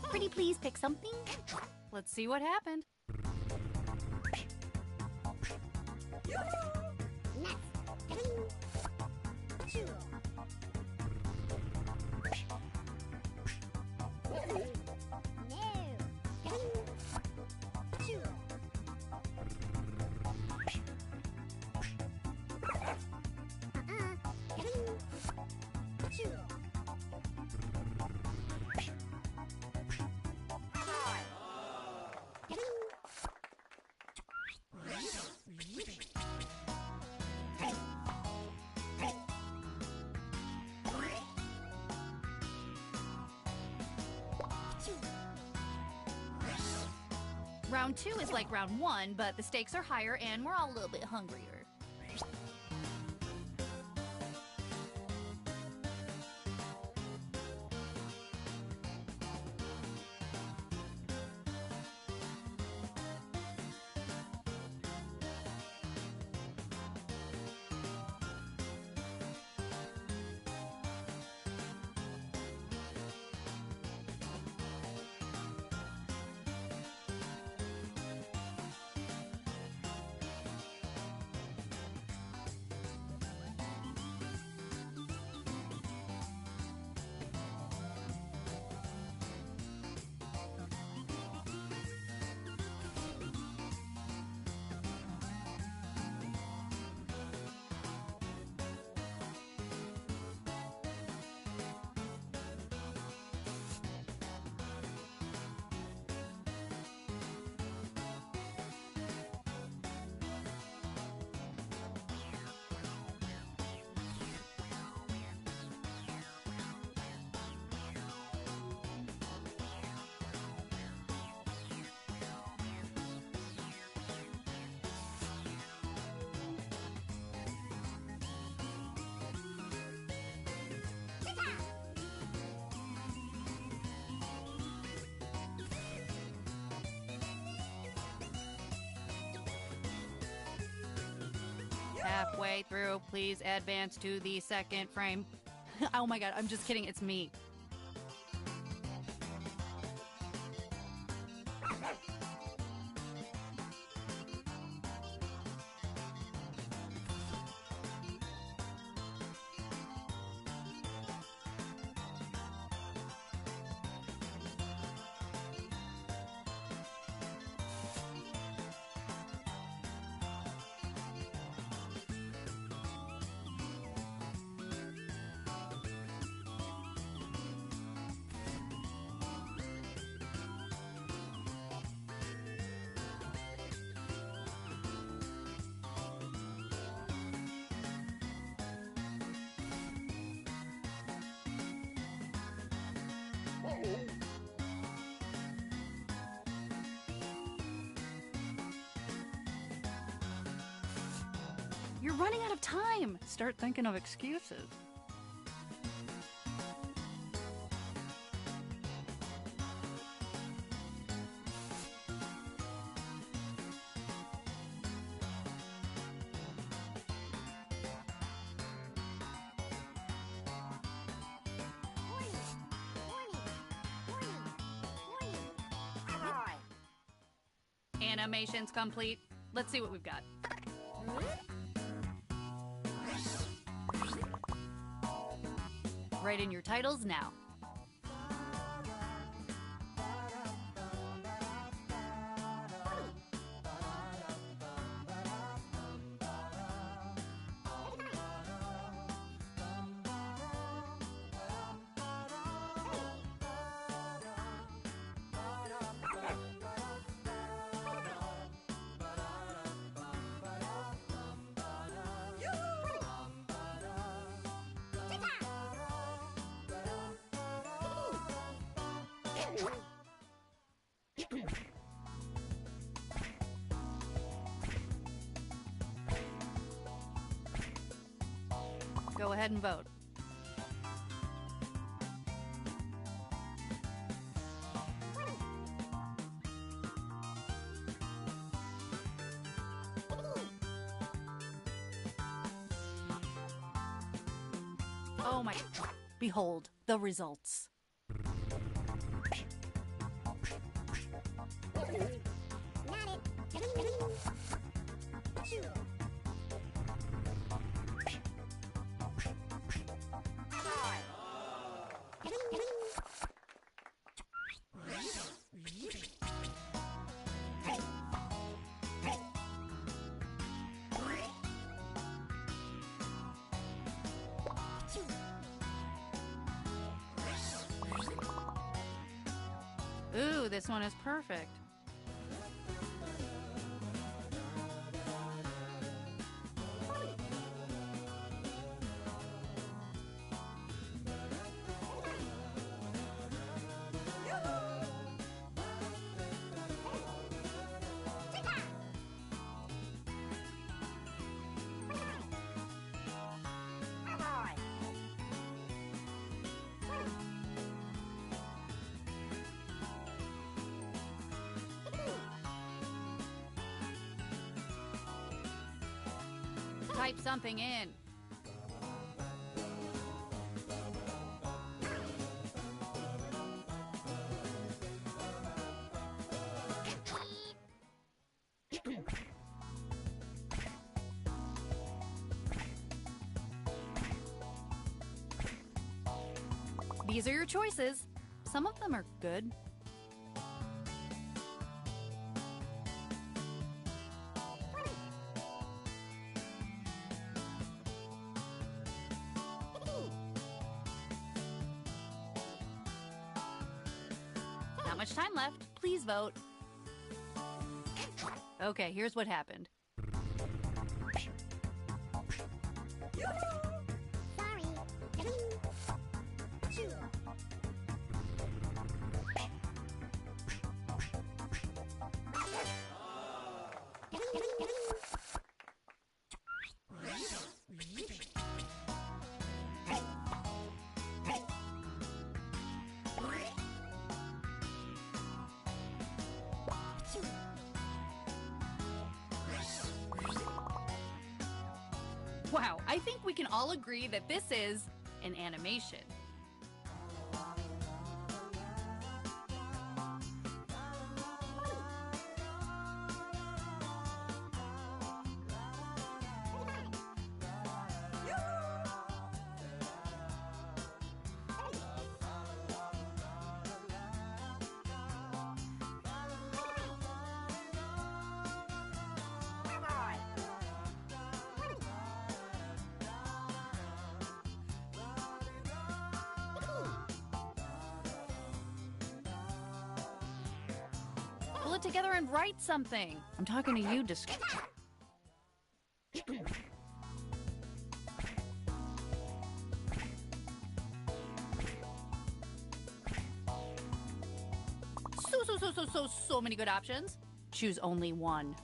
Speaker 3: Pretty please pick something? Let's see what happened. Round 2 is like round 1, but the stakes are higher and we're all a little bit hungrier. Halfway through, please advance to the second frame. Oh my god, I'm just kidding, it's me. You're running out of time. Start thinking of excuses. Animation's complete. Let's see what we've got. Write in your titles now. Go ahead and vote. Oh my... Behold the results. Ooh, this one is perfect. Type something in. These are your choices. Some of them are good. Not much time left. Please vote. Okay, here's what happened. Wow, I think we can all agree that this is an animation. Pull it together and write something. I'm talking to you, So many good options. Choose only one.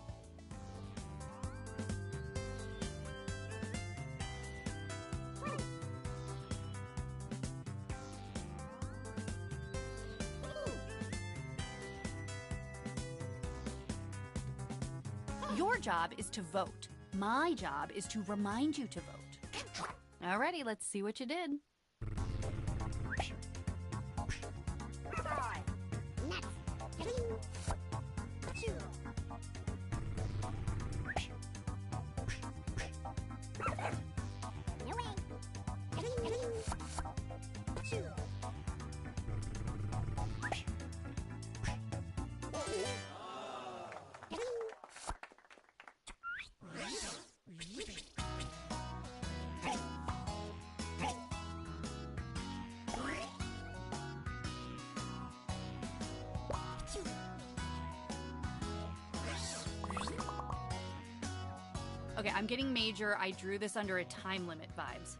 Speaker 3: Your job is to vote. My job is to remind you to vote. Alrighty, let's see what you did. Okay, I'm getting major. I drew this under a time limit vibes.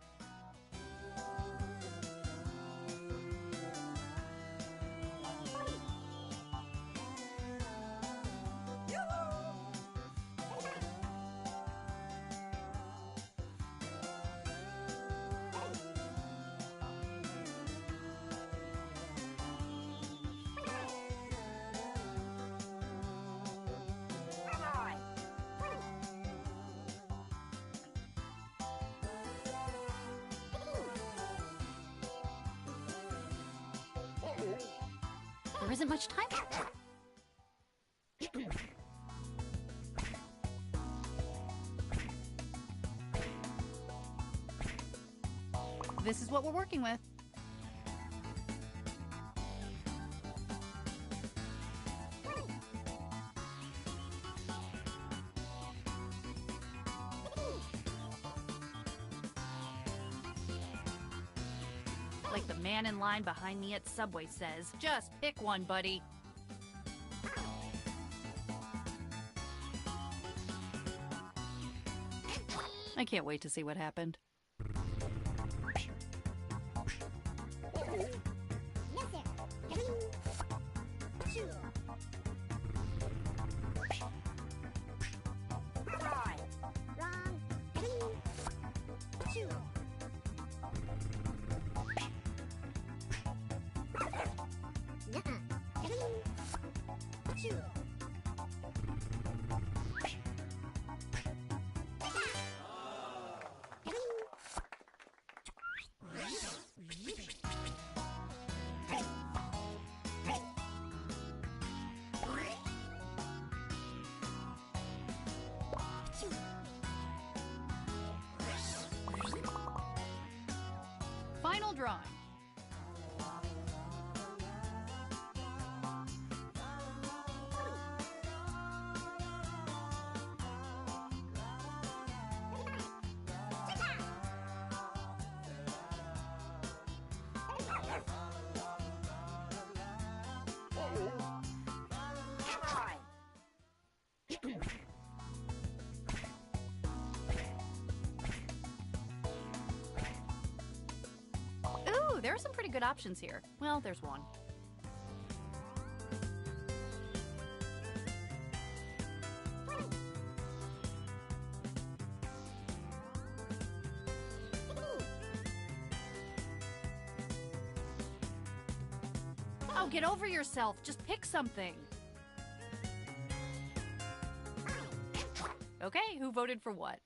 Speaker 3: There isn't much time. This is what we're working with. Like the man in line behind me at Subway says, just pick one, buddy. I can't wait to see what happened. Final drawing. Ooh, there are some pretty good options here. Well, there's one. Oh, get over yourself. Just pick something. Okay, who voted for what?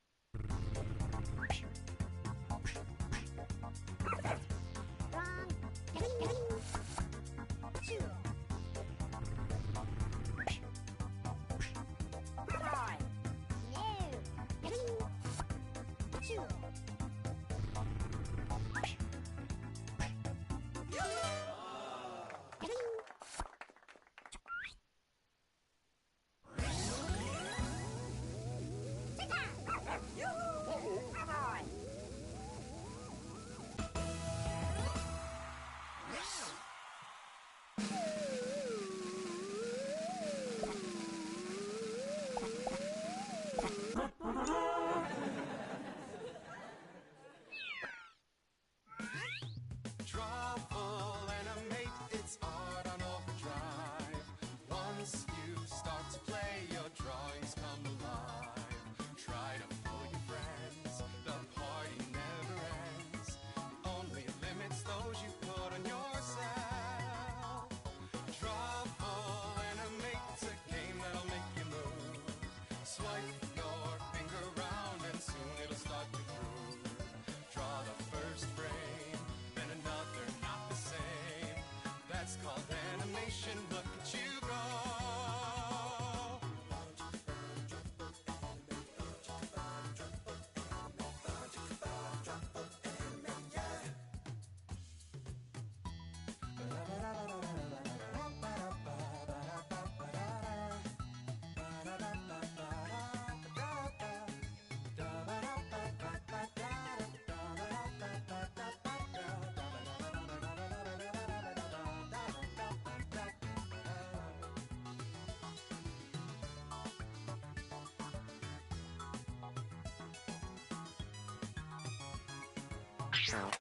Speaker 10: Ow.